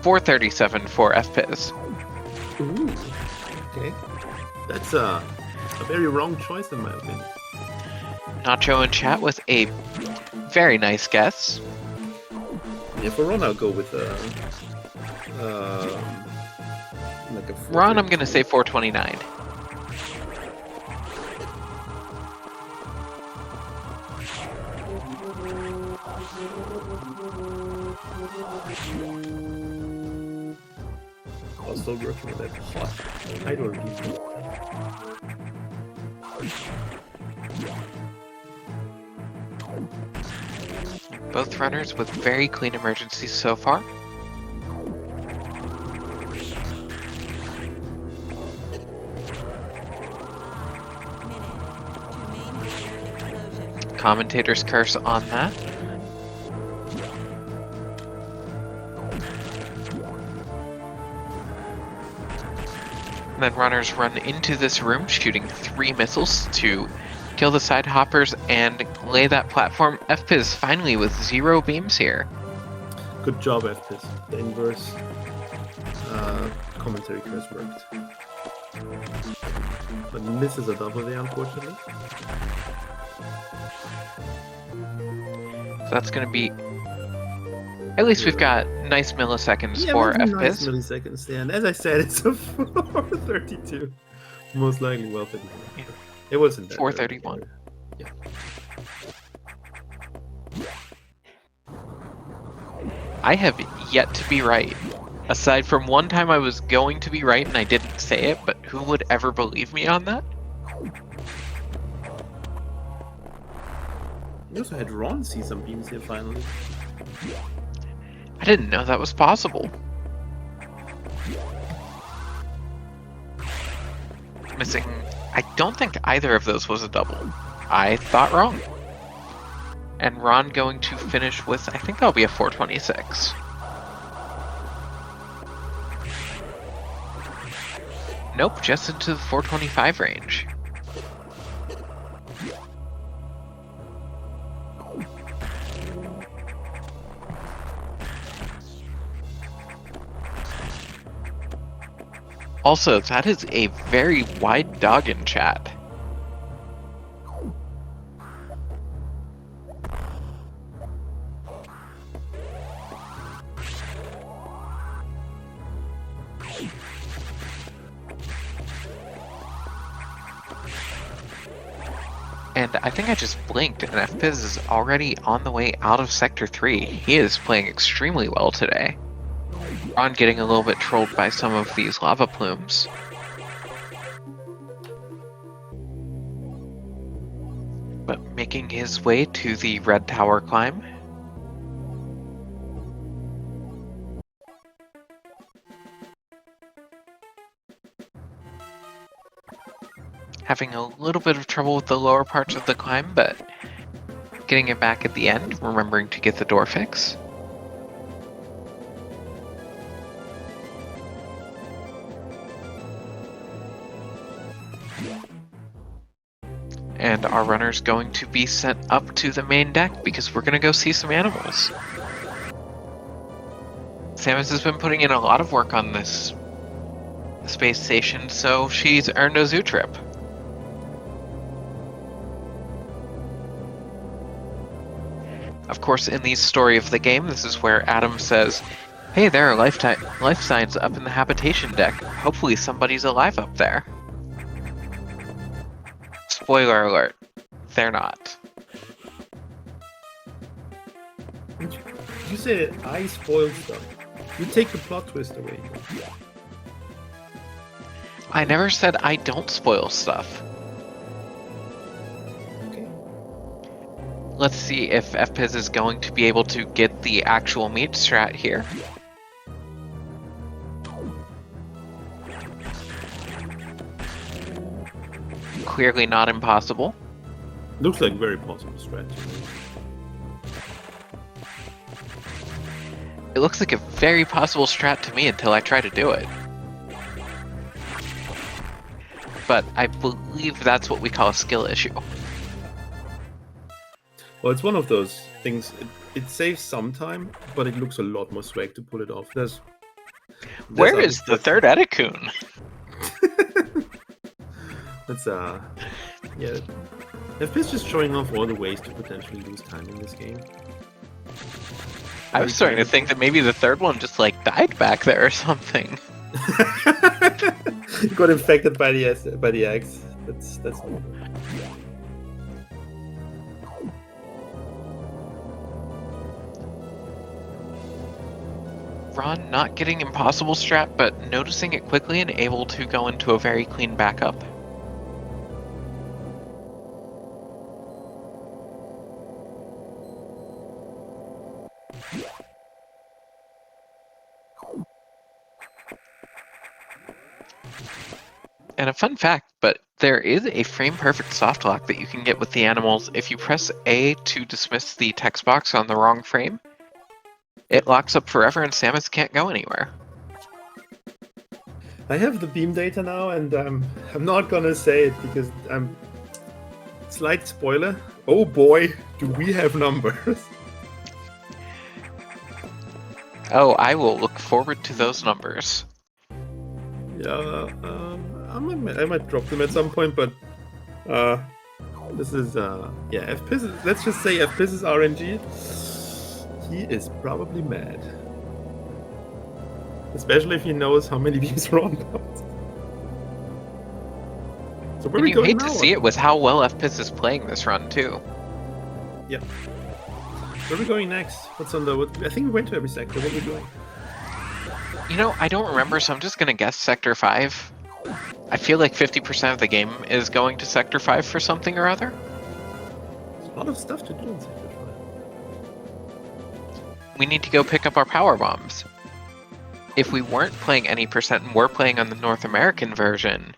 437 for Fpiz. Ooh, okay. That's a very wrong choice in my opinion. Nacho in chat with a very nice guess. Yeah, for Ron, I'll go with like a Ron, I'm gonna say 429. I'm still working on that hot idle review. Both runners with very clean emergencies so far. Commentator's curse on that. And then runners run into this room, shooting 3 missiles to kill the side hoppers and lay that platform. Fpiz finally with 0 beams here. Good job, Fpiz. The inverse commentary curse worked. But misses a double there, unfortunately. So that's going to be... At least we've got nice milliseconds for Fpiz. Nice milliseconds there. And as I said, it's a 432. Most likely well fitted. It wasn't that 431. Yeah. I have yet to be right. Aside from one time I was going to be right and I didn't say it, but who would ever believe me on that? We also had Ron see some beams here finally. I didn't know that was possible. Missing... I don't think either of those was a double. I thought wrong. And Ron going to finish with, I think that'll be a 426. Nope, just into the 425 range. Also, that is a very wide dog in chat. And I think I just blinked, and Fpiz is already on the way out of Sector 3. He is playing extremely well today. Ron getting a little bit trolled by some of these lava plumes. But making his way to the red tower climb. Having a little bit of trouble with the lower parts of the climb, but getting it back at the end, remembering to get the door fix. And our runner's going to be sent up to the main deck because we're going to go see some animals. Samus has been putting in a lot of work on this space station, so she's earned a zoo trip. Of course, in the story of the game, this is where Adam says, "Hey, there are life signs up in the habitation deck. Hopefully somebody's alive up there." Spoiler alert, they're not. You say that I spoil stuff. You take the plot twist away. I never said I don't spoil stuff. Okay. Let's see if Fpiz is going to be able to get the actual meat strat here. Clearly not impossible. Looks like very possible strategy. It looks like a very possible strat to me until I try to do it. But I believe that's what we call a skill issue. Well, it's one of those things. It saves some time, but it looks a lot more swag to pull it off. There's Where other is the threats. third Etikun? That's yeah. Fpiz just showing off all the ways to potentially lose time in this game. I was starting to think that maybe the third one just like died back there or something. Got infected by the eggs. That's normal. Ron not getting impossible strap, but noticing it quickly and able to go into a very clean backup. And a fun fact, but there is a frame-perfect soft lock that you can get with the animals. If you press A to dismiss the text box on the wrong frame, it locks up forever and Samus can't go anywhere. I have the beam data now, and I'm not gonna say it because slight spoiler. Oh boy, do we have numbers! Oh, I will look forward to those numbers. Yeah, I might drop them at some point, but this is yeah, Fpiz. Let's just say Fpiz is RNG. He is probably mad, especially if he knows how many beams Ron got. So where And we you going hate now? to see it with how well Fpiz is playing this run too. Yeah. Where are we going next? What's on the? I think we went to every sector. What are we doing? You know, I don't remember, so I'm just gonna guess Sector 5. I feel like 50% of the game is going to Sector 5 for something or other. There's a lot of stuff to do in Sector 5. We need to go pick up our power bombs. If we weren't playing any percent and were playing on the North American version,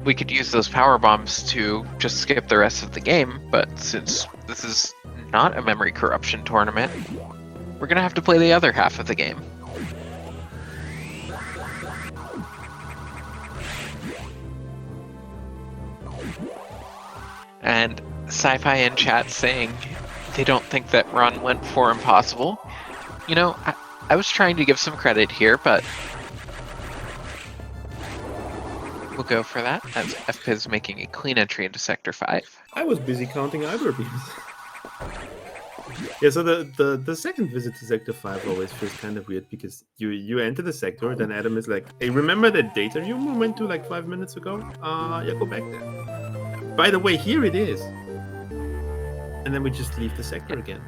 we could use those power bombs to just skip the rest of the game, but since this is not a memory corruption tournament, we're gonna have to play the other half of the game. And Sci-Fi in chat saying they don't think that Ron went for impossible. You know, I was trying to give some credit here, but we'll go for that as Fpiz making a clean entry into Sector 5. I was busy counting Iber beams. Yeah, so the second visit to Sector 5 always feels kind of weird because you enter the sector, then Adam is like, hey, remember that data room we went to like 5 minutes ago? Yeah, go back there. By the way, here it is. And then we just leave the sector again.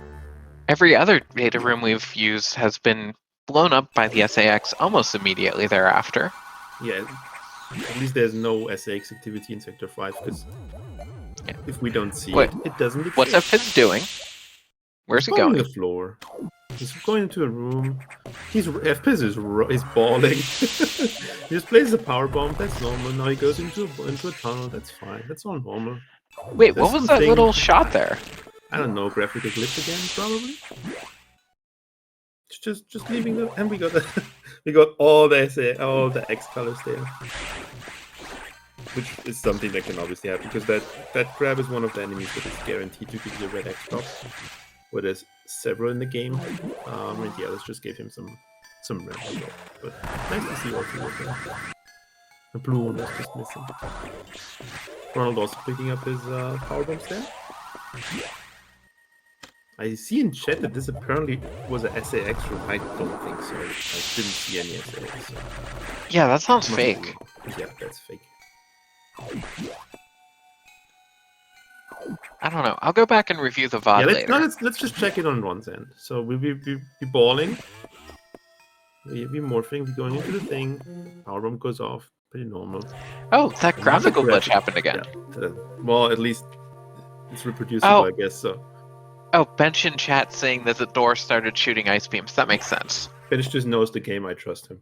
Every other data room we've used has been blown up by the SAX almost immediately thereafter. Yeah, at least there's no SAX activity in Sector 5, because if we don't see it, it doesn't exist. What's Fpiz doing? Where's he going? On the floor. He's going into a room. Fpiz is balling. He just places a power bomb. That's normal. Now he goes into a tunnel. That's fine. That's all normal. Wait, what was that little shot there? I don't know. Graphical glitch again, probably. Just leaving them, and we got all the X colors there, which is something that can obviously happen because that grab is one of the enemies that is guaranteed to give you a red X drop. Where there's several in the game, and yeah, let's just give him some red drop. But nice to see what he was doing. The blue one was just missing. Ronald also picking up his power bombs there. I see in chat that this apparently was a SAX room. I don't think so. I didn't see any SAX. Yeah, that sounds fake. Yeah, that's fake. I don't know. I'll go back and review the VOD later. Let's just check it on Ron's end. So we balling. We morphing. We going into the thing. Power bomb goes off. Pretty normal. Oh, that graphical glitch happened again. Yeah, well, at least it's reproducible, I guess. So. Oh, Bench in chat saying that the door started shooting ice beams. That makes sense. Bench just knows the game. I trust him.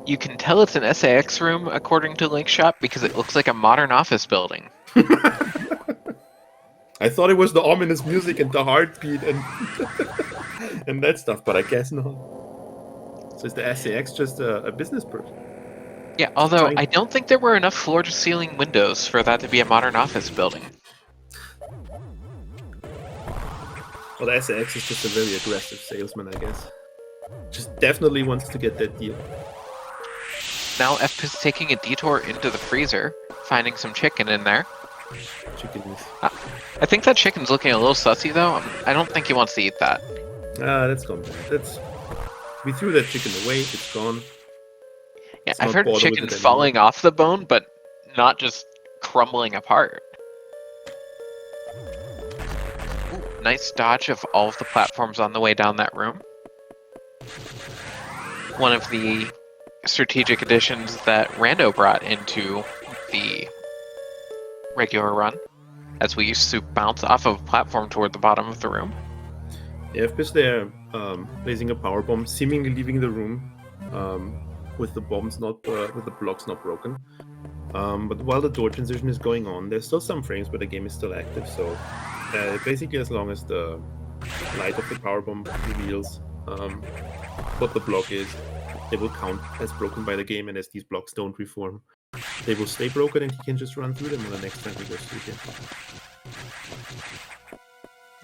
You can tell it's an SAX room, according to Linkshop, because it looks like a modern office building. I thought it was the ominous music and the heartbeat and and that stuff, but I guess not. So is the SAX just a business person? Yeah, although I don't think there were enough floor-to-ceiling windows for that to be a modern office building. Well, the SX is just a very aggressive salesman, I guess. Just definitely wants to get that deal. Now Fpiz is taking a detour into the freezer, finding some chicken in there. Chickens. I think that chicken's looking a little sussy, though. I don't think he wants to eat that. That's gone bad. We threw that chicken away, it's gone. Yeah, I've heard chicken falling off the bone, but not just crumbling apart. Ooh, nice dodge of all of the platforms on the way down that room. One of the strategic additions that Rando brought into the regular run, as we used to bounce off of a platform toward the bottom of the room. Yeah, Fpiz there, placing a power bomb, seemingly leaving the room, with the blocks not broken. But while the door transition is going on, there's still some frames where the game is still active. So basically, as long as the light of the power bomb reveals what the block is, they will count as broken by the game, and as these blocks don't reform, they will stay broken, and he can just run through them on the next time he goes through here.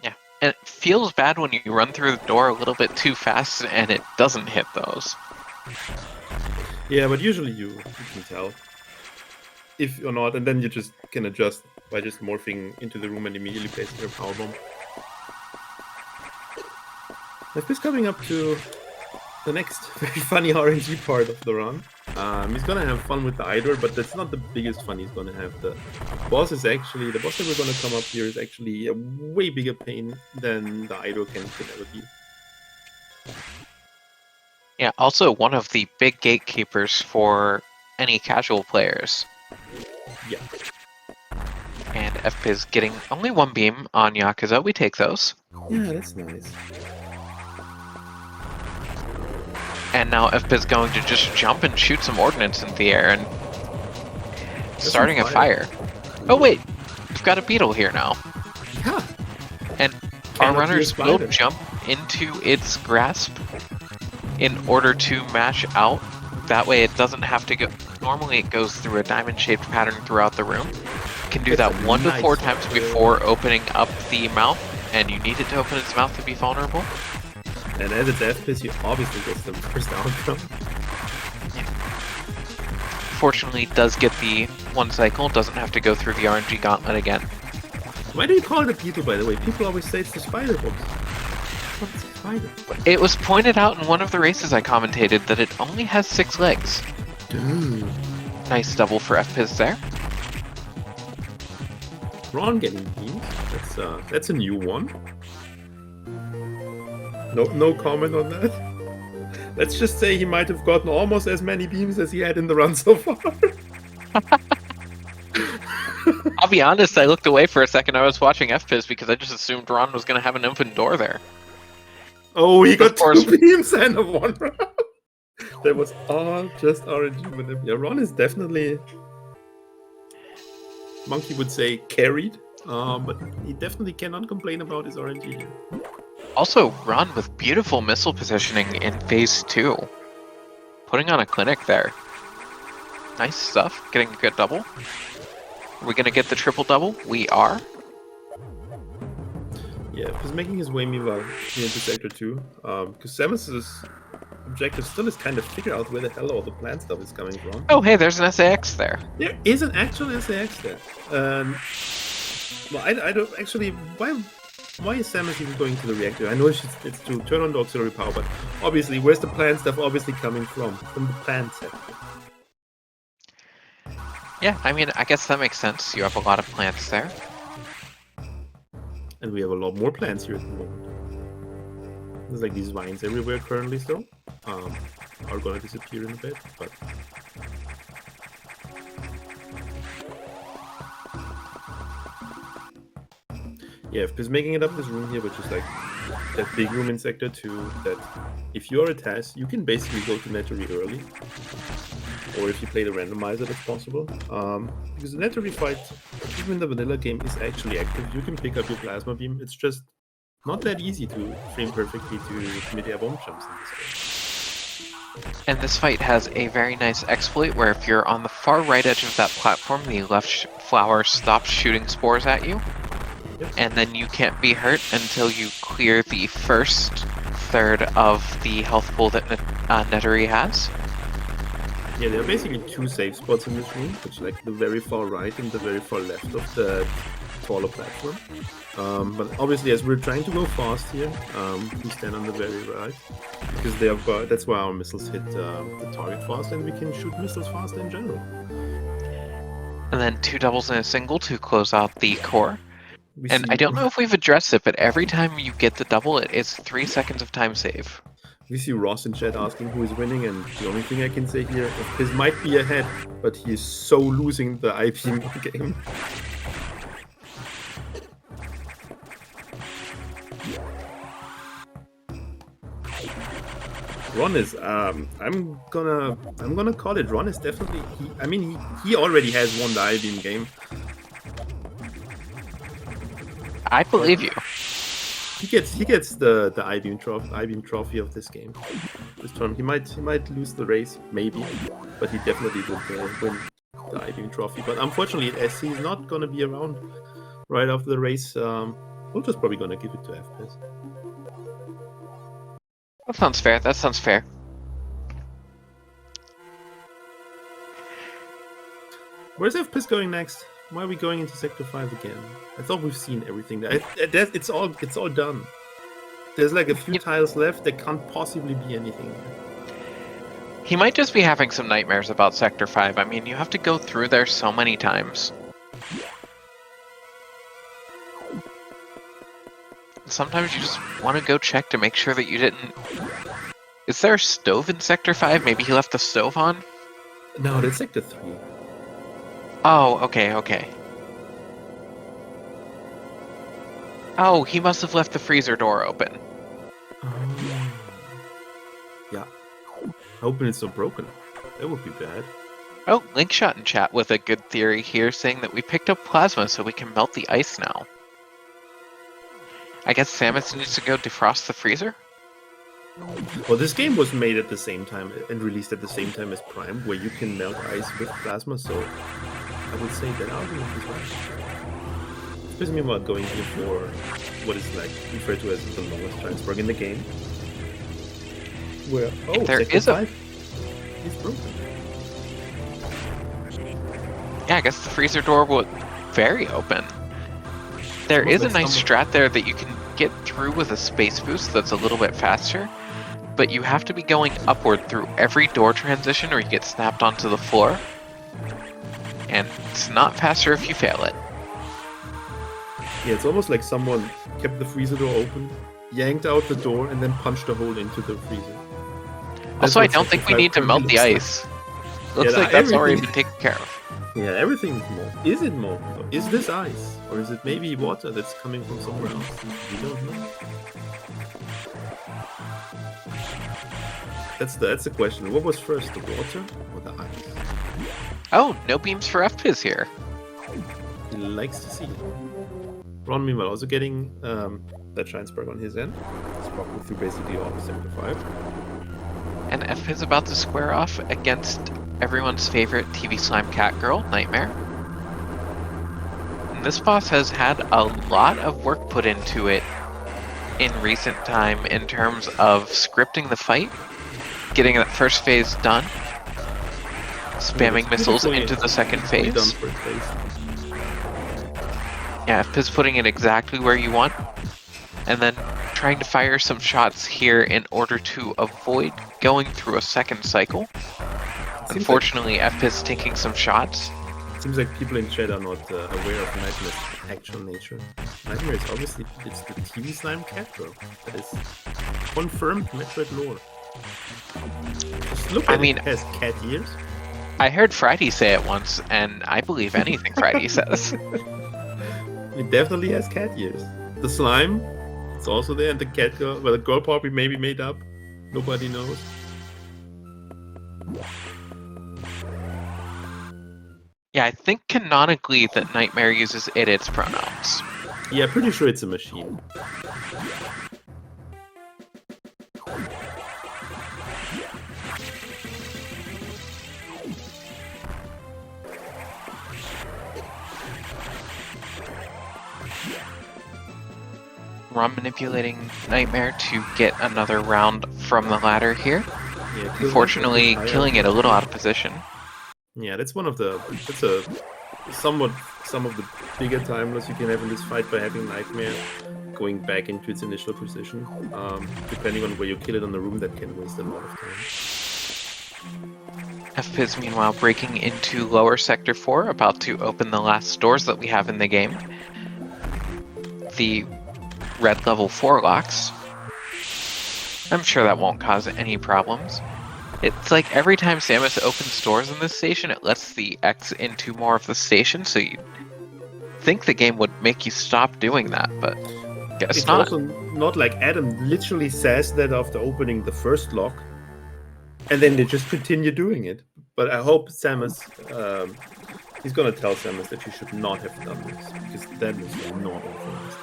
Yeah, and it feels bad when you run through the door a little bit too fast and it doesn't hit those. Yeah, but usually you can tell if or not, and then you just can adjust by just morphing into the room and immediately placing your power bomb. Fpiz coming up to the next very funny RNG part of the run. He's gonna have fun with the idler, but that's not the biggest fun he's gonna have. The boss that we're gonna come up here is actually a way bigger pain than the idle can ever be. Yeah, also one of the big gatekeepers for any casual players. Yeah. And Fpiz getting only one beam on Yakuza. We take those. Yeah, that's nice. And now Fpiz going to just jump and shoot some ordnance into the air and starting a fire. Oh wait, we've got a beetle here now. Yeah. And our runners will jump into its grasp in order to mash out. That way it doesn't have to go. Normally it goes through a diamond-shaped pattern throughout the room. You can do that 1 to 4 times before opening up the mouth, and you need it to open its mouth to be vulnerable. And as it's Fpiz, you obviously get the first outcome. Yeah. Fortunately, it does get the 1 cycle, doesn't have to go through the RNG gauntlet again. Why do you call it a beetle, by the way? People always say it's the spider box. What's a spider? It was pointed out in one of the races I commentated that it only has 6 legs. Dude. Nice double for Fpiz there. Ron getting beams. That's a new one. No comment on that. Let's just say he might have gotten almost as many beams as he had in the run so far. I'll be honest, I looked away for a second. I was watching Fpiz because I just assumed Ron was going to have an open door there. Oh, he got 2 beams and a 1 round. That was all just RNG with him. Yeah, Ron is definitely, Monkey would say, carried. But he definitely cannot complain about his RNG here. Also, Ron with beautiful missile positioning in Phase 2. Putting on a clinic there. Nice stuff. Getting a good double. Are we going to get the triple double? We are. Yeah, he's making his way meanwhile into Sector 2. Because Samus's objective still is kind of figure out where the hell all the plant stuff is coming from. Oh, hey, there's an SAX there. There is an actual SAX there. Well, I don't actually. Why is Samus even going to the reactor? I know it's to turn on the auxiliary power, but obviously, where's the plant stuff obviously coming from? From the plant set. Yeah, I mean, I guess that makes sense. You have a lot of plants there. And we have a lot more plants here at the moment. There's like these vines everywhere currently still. Are gonna disappear in a bit, but... Yeah, Fpiz making it up this room here, which is like that big room in Sector 2, that if you're a TAS, you can basically go to Metroid early. Or if you play the randomizer, that's possible. Because the Metroid fight, even in the vanilla game, is actually active. You can pick up your plasma beam. It's just not that easy to frame perfectly to mid-air bomb jumps in this game. And this fight has a very nice exploit where if you're on the far right edge of that platform, the left flower stops shooting spores at you. Yep. And then you can't be hurt until you clear the first third of the health pool that Nettery has. Yeah, there are basically two safe spots in this room, which are like the very far right and the very far left of the taller platform. But obviously, as we're trying to go fast here, we stand on the very right because that's why our missiles hit the target fast, and we can shoot missiles faster in general. And then 2 doubles and a single to close out the core. And I don't know if we've addressed it, but every time you get the double, it is 3 seconds of time save. We see Ross in chat asking who is winning, and the only thing I can say here, Fpiz might be ahead, but he is so losing the IP game. Ron is, I'm gonna call it. Ron is definitely. He already has won the I-Beam game. I believe you. He gets the I-Beam trophy of this game. This term, he might lose the race, maybe, but he definitely would win the I-Beam trophy. But unfortunately, as he's not gonna be around right after the race, we're just probably gonna give it to Fpiz. That sounds fair. That sounds fair. Where's Fpiz going next? Why are we going into Sector 5 again? I thought we've seen everything. It's all done. There's like a few tiles left. There can't possibly be anything there. He might just be having some nightmares about Sector 5. I mean, you have to go through there so many times. Sometimes you just want to go check to make sure that you didn't... Is there a stove in Sector 5? Maybe he left the stove on? No, that's Sector 3. Oh, okay. Oh, he must have left the freezer door open. Yeah. Hoping it's not broken. That would be bad. Oh, Linkshot in chat with a good theory here, saying that we picked up plasma so we can melt the ice now. I guess Samus needs to go defrost the freezer? Well, this game was made at the same time and released at the same time as Prime, where you can melt ice with plasma, so I would say that argument is right. Especially about going here for what is like referred to as the longest transfer in the game. Where there is a... It's broken. Yeah, I guess the freezer door was very open. There is a nice strat there that you can get through with a space boost that's a little bit faster, but you have to be going upward through every door transition or you get snapped onto the floor. And it's not faster if you fail it. Yeah, it's almost like someone kept the freezer door open, yanked out the door, and then punched a hole into the freezer. Also, I don't think we need to melt the ice. Looks like that's already been taken care of. Yeah, everything is molten. Is it molten? Is this ice? Or is it maybe water that's coming from somewhere else? We don't know. That's the question. What was first, the water or the ice? Oh, no beams for Fpiz here. He likes to see it. Ron, meanwhile, also getting that Shinesberg on his end. It's probably through basically all of Sector 5. And Fpiz about to square off against everyone's favorite TV slime cat girl, Nightmare. And this boss has had a lot of work put into it in recent time in terms of scripting the fight, getting that first phase done, spamming missiles into the second phase. Yeah, Fpiz putting it exactly where you want, and then trying to fire some shots here in order to avoid going through a second cycle. Unfortunately, Fpiz taking some shots. It seems like people in chat are not aware of Nightmare's actual nature. Nightmare is obviously it's the TV slime cat girl. That is confirmed Metroid lore. Just look at it has cat ears. I heard Friday say it once, and I believe anything Friday says. It definitely has cat ears. The slime, it's also there, and the cat girl. Well, the girl probably maybe made up. Nobody knows. Yeah, I think canonically that Nightmare uses its pronouns. Yeah, pretty sure it's a machine. Ron manipulating Nightmare to get another round from the ladder here. Yeah, Unfortunately, killing it a little out of position. Yeah, that's some of the bigger time loss you can have in this fight by having Nightmare going back into its initial position. Depending on where you kill it on the room, that can waste a lot of time. Fpiz, meanwhile, breaking into lower sector 4, about to open the last doors that we have in the game. The red level 4 locks. I'm sure that won't cause any problems. It's like every time Samus opens doors in this station, it lets the X into more of the station, so you think the game would make you stop doing that, but guess it's not. Also not like Adam literally says that after opening the first lock, and then they just continue doing it. But I hope Samus, he's gonna tell Samus that she should not have done this, because that was not authorized.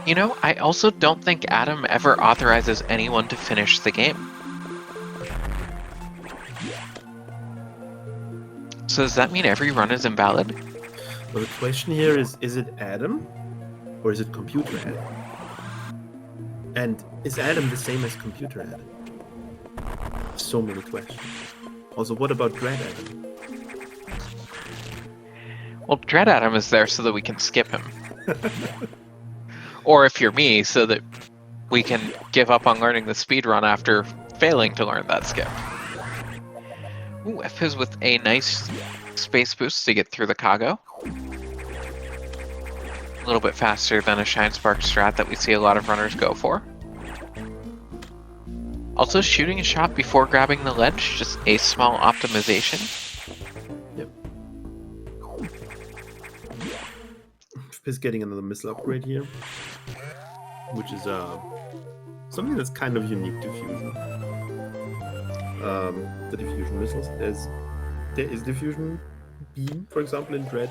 You know, I also don't think Adam ever authorizes anyone to finish the game. So does that mean every run is invalid? Well, the question here is it Adam? Or is it Computer Adam? And is Adam the same as Computer Adam? So many questions. Also, what about Dread Adam? Well, Dread Adam is there so that we can skip him. Or if you're me, so that we can give up on learning the speedrun after failing to learn that skip. Ooh, Fpiz with a nice space boost to get through the Kago. A little bit faster than a Shine Spark strat that we see a lot of runners go for. Also shooting a shot before grabbing the ledge, just a small optimization. Yep. Fpiz getting another missile upgrade here, which is something that's kind of unique to Fusion. The diffusion missiles. There is diffusion beam, for example, in Dread.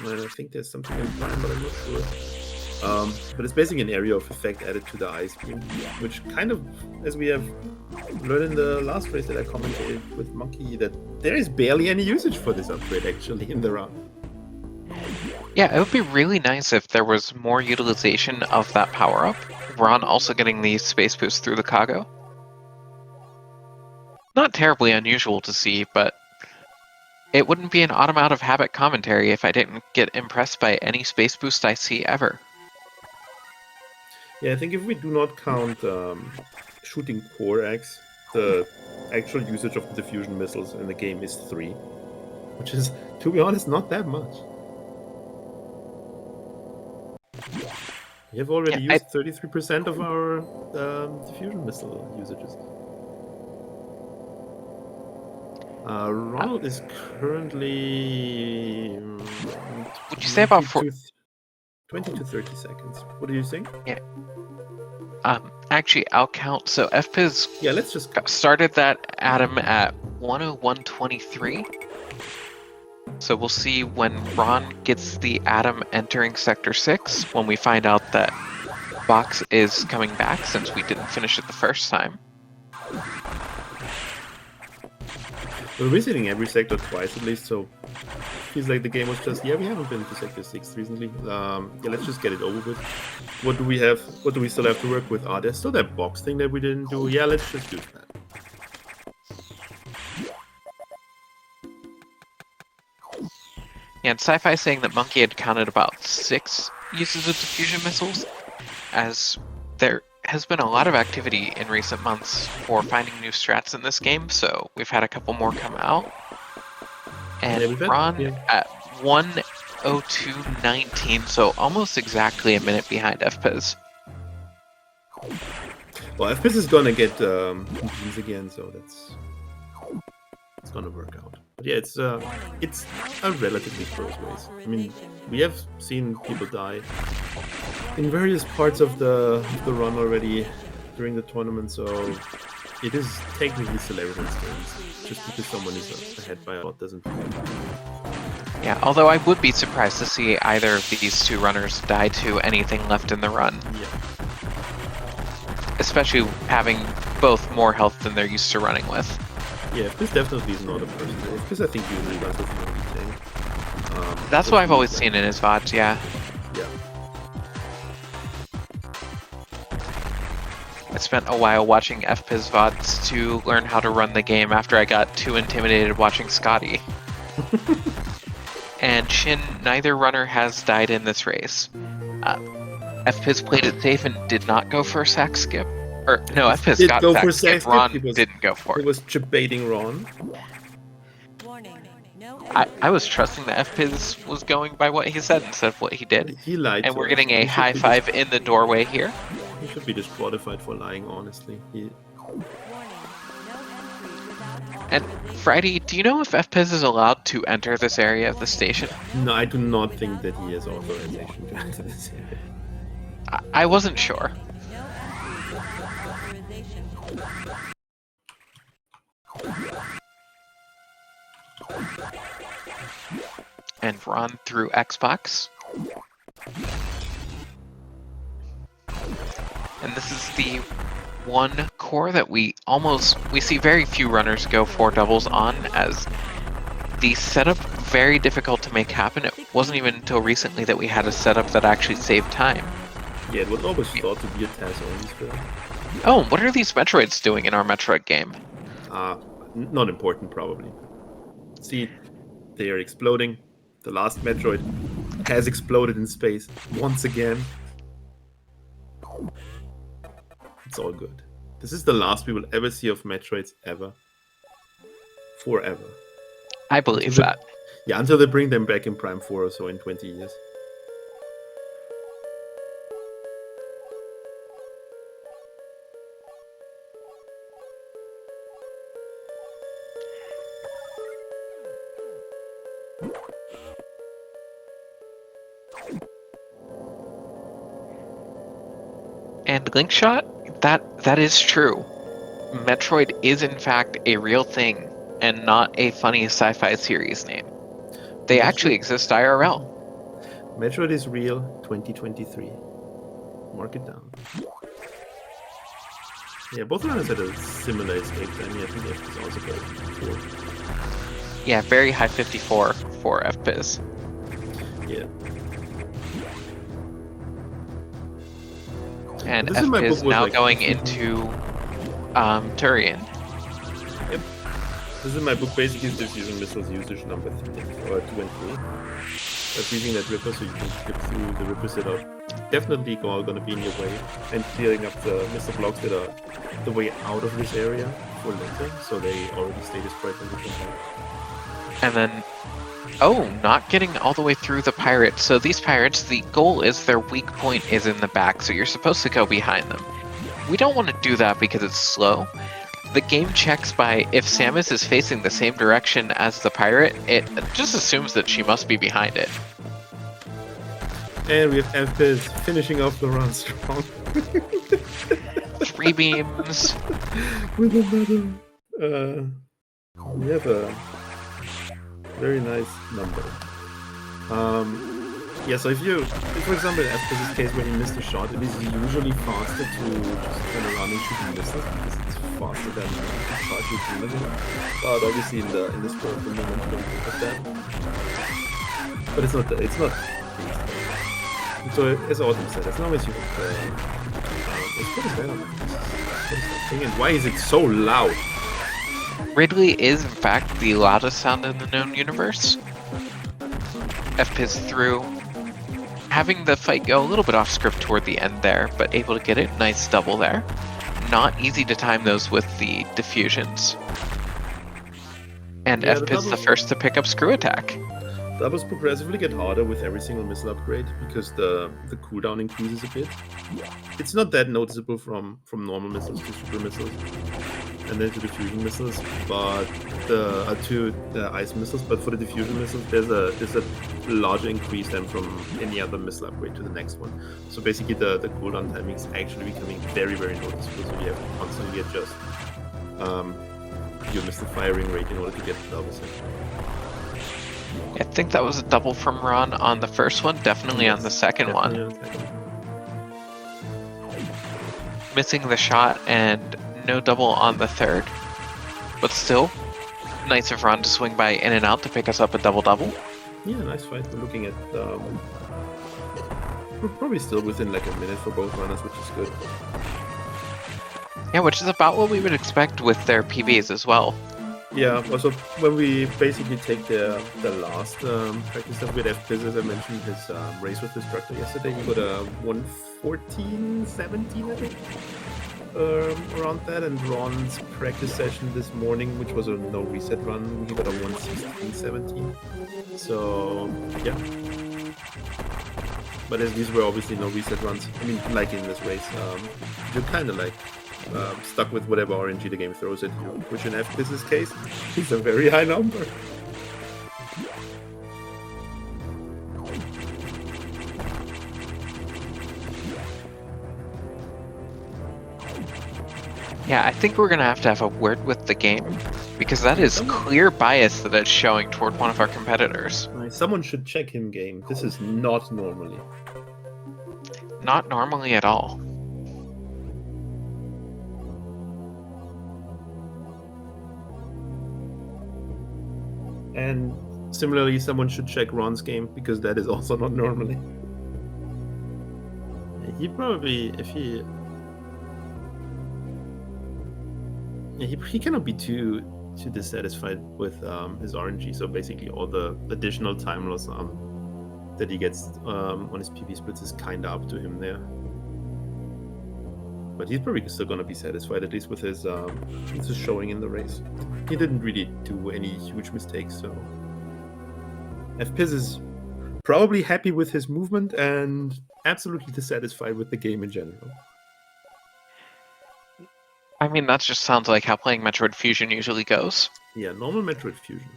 And I think there's something in Prime, but I'm not sure. But it's basically an area of effect added to the ice beam, which kind of, as we have learned in the last race that I commented with Monkey, that there is barely any usage for this upgrade actually in the run. Yeah, it would be really nice if there was more utilization of that power-up. Ron also getting the space boost through the Kago. Not terribly unusual to see, but it wouldn't be an out-of-habit commentary if I didn't get impressed by any space boost I see ever. Yeah, I think if we do not count shooting core X, the actual usage of the diffusion missiles in the game is 3, which is, to be honest, not that much. We have already used 33% of our diffusion missile usages. Ronald is currently... would you say about 20 to 30 seconds. What do you think? Yeah. Actually, I'll count. So Fpiz let's just started that Adam at 101.23. So we'll see when Ron gets the Adam entering Sector 6, when we find out that Box is coming back, since we didn't finish it the first time. We're visiting every sector twice at least, so feels like the game was just, we haven't been to Sector 6 recently. Let's just get it over with. What do we have? What do we still have to work with? There's still that box thing that we didn't do. Yeah, let's just do that. Yeah, and Sci-Fi saying that Monkey had counted about 6 uses of diffusion missiles, as there has been a lot of activity in recent months for finding new strats in this game, so we've had a couple more come out. And Ron at 1:02.19, so almost exactly a minute behind Fpiz. Well, Fpiz is gonna get these again, so it's gonna work out. But yeah, it's a relatively close race. I mean, we have seen people die in various parts of the run already during the tournament, so it is technically celebrity's games. Just because someone is ahead by a lot doesn't mean. Yeah, although I would be surprised to see either of these two runners die to anything left in the run. Yeah. Especially having both more health than they're used to running with. Yeah, Fpiz definitely is not a person. Fpiz, I think, usually does this more detail. That's what I've always seen in his VODs, yeah. Yeah. I spent a while watching Fpiz VODs to learn how to run the game after I got too intimidated watching Scotty. And Shin, neither runner has died in this race. Fpiz played it safe and did not go for a sack skip. Or, no, Fpiz got sack skip, Ron didn't go for it. He was baiting Ron. I was trusting that Fpiz was going by what he said instead of what he did. He lied. And we're getting a high five in the doorway here. He should be disqualified for lying, honestly. And Friday, do you know if Fpiz is allowed to enter this area of the station? No, I do not think that he has authorization to enter this area. I wasn't sure. And Ron through Xbox. And this is the one core that we see very few runners go for doubles on, as the setup very difficult to make happen. It wasn't even until recently that we had a setup that actually saved time. Yeah, it was always thought to be a TAS only spell. Oh, what are these Metroids doing in our Metroid game? Not important, probably. See, they are exploding. The last Metroid has exploded in space once again. It's all good. This is the last we will ever see of Metroids ever. Forever. I believe that. Yeah, until they bring them back in Prime 4 or so in 20 years. And Link Shot, that is true. Metroid is in fact a real thing and not a funny sci-fi series name. They actually exist IRL. Metroid is real 2023. Mark it down. Yeah, both runners had a similar escape time. Yeah, I think Fpiz also got 4. Yeah, very high 54 for Fpiz. Yeah. And Fpiz now going into Turian. Yep. This is my book. Basically, is diffusing missiles usage number 3 or 2 and 3. Freezing that ripper so you can skip through the ripper setup. Definitely all gonna be in your way, and clearing up the missile blocks that are the way out of this area for later, so they already stay destroyed when they come back. And then, oh, not getting all the way through the pirates. So these pirates, the goal is their weak point is in the back, so you're supposed to go behind them. We don't want to do that because it's slow. The game checks by if Samus is facing the same direction as the pirate, it just assumes that she must be behind it. And we have Fpiz finishing off the run strong. 3 beams. With another... we have a very nice number. Yeah, so if for example, in Fpiz's case, when he missed a shot, it is usually faster to just kind of run and shoot and miss it, because it's faster than charge with damage. But obviously in the sport, the moment you don't look at that. But it's not. So as Autumn said, as long as you it's pretty bad on the and why is it so loud? Ridley is in fact the loudest sound in the known universe. Fpiz through, having the fight go a little bit off script toward the end there, but able to get it. Nice double there. Not easy to time those with the diffusions. And yeah, Fpiz the first to pick up screw attack. Doubles progressively get harder with every single missile upgrade because the cooldown increases a bit. It's not that noticeable from normal missiles to super missiles and then to diffusion missiles, but to the ice missiles. But for the diffusion missiles, there's a larger increase than from any other missile upgrade to the next one. So basically, the cooldown timing is actually becoming very, very noticeable. So you have to constantly adjust your missile firing rate in order to get the doubles in. I think that was a double from Ron on the first one, definitely on the second one. Missing the shot and no double on the third, but still Nice of Ron to swing by in and out to pick us up a double-double. Yeah, nice fight. We're looking at... we're probably still within like a minute for both runners, which is good. Yeah, which is about what we would expect with their PBs as well. Yeah, also when we basically take the last practice stuff with Fpiz, as I mentioned, his race with Destructor yesterday, he got a 1:14.17, I think, around that, and Ron's practice session this morning, which was a no reset run, he got a 1:16.17. So yeah, but as these were obviously no reset runs, I mean, like in this race, you're kind of like stuck with whatever RNG the game throws at you, which in Fpiz's case is a very high number. Yeah, I think we're going to have a word with the game, because that is clear bias that it's showing toward one of our competitors. Someone should check him game. This is not normally. Not normally at all. And similarly, someone should check Ron's game, because that is also not normally. He probably, if he... Yeah, he cannot be too dissatisfied with his RNG, so basically all the additional time loss that he gets on his PB splits is kind of up to him there. But he's probably still going to be satisfied, at least with his showing in the race. He didn't really do any huge mistakes, so... Fpiz is probably happy with his movement and absolutely dissatisfied with the game in general. I mean, that just sounds like how playing Metroid Fusion usually goes. Yeah, normal Metroid Fusion.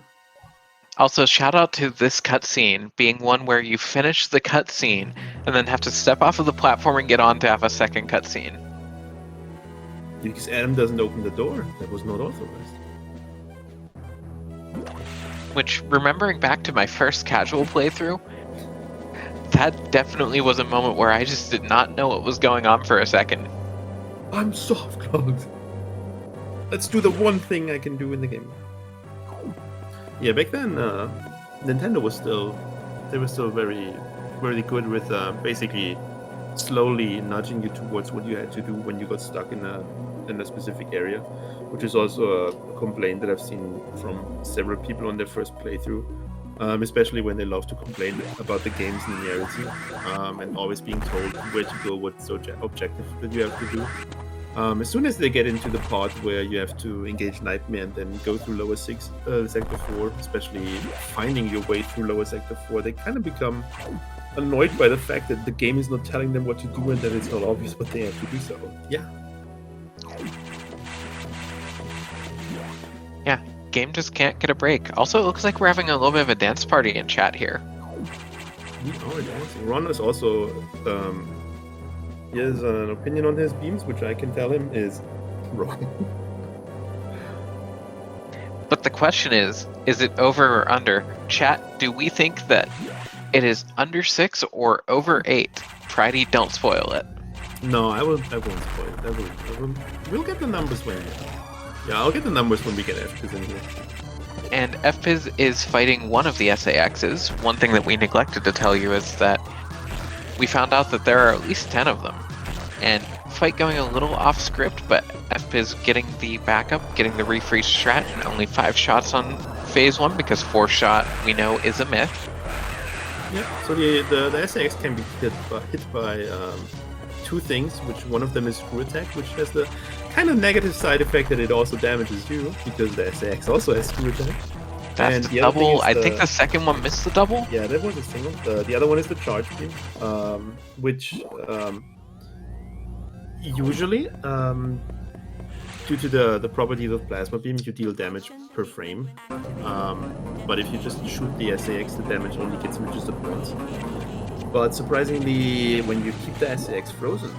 Also, shout out to this cutscene being one where you finish the cutscene and then have to step off of the platform and get on to have a second cutscene. Because Adam doesn't open the door. That was not authorized. Which, remembering back to my first casual playthrough, that definitely was a moment where I just did not know what was going on for a second. I'm soft clogged. Let's do the one thing I can do in the game. Yeah, back then, Nintendo was still very, very good with basically slowly nudging you towards what you had to do when you got stuck in a specific area, which is also a complaint that I've seen from several people on their first playthrough, especially when they love to complain about the game's linearity and always being told where to go, what's objective that you have to do. As soon as they get into the part where you have to engage Nightmare and then go through lower Sector 4, especially finding your way through lower Sector 4, they kind of become annoyed by the fact that the game is not telling them what to do and that it's not obvious what they have to do. So, yeah. Yeah, game just can't get a break. Also, it looks like we're having a little bit of a dance party in chat here. We are dancing. Ron is also... he has an opinion on his beams, which I can tell him is wrong. But the question is it over or under? Chat, do we think that it is under 6 or over 8? Pridey, don't spoil it. No, I won't spoil it. We'll get the numbers when... Yeah, I'll get the numbers when we get Fpiz in here. And Fpiz is fighting one of the SAXs. One thing that we neglected to tell you is that we found out that there are at least 10 of them. And fight going a little off script, but Fpiz getting the backup, getting the refreeze strat, and only 5 shots on phase 1 because 4 shot we know is a myth. Yeah, so the SAX can be hit by 2 things, which one of them is Screw Attack, which has the kind of negative side effect that it also damages you, because the SAX also has Screw Attack. That's the double. I think the second one missed the double. Yeah, that was a single. The other one is the charge beam, which usually, due to the properties of plasma beam, you deal damage per frame. But if you just shoot the SAX, the damage only gets registered once. But surprisingly, when you keep the SAX frozen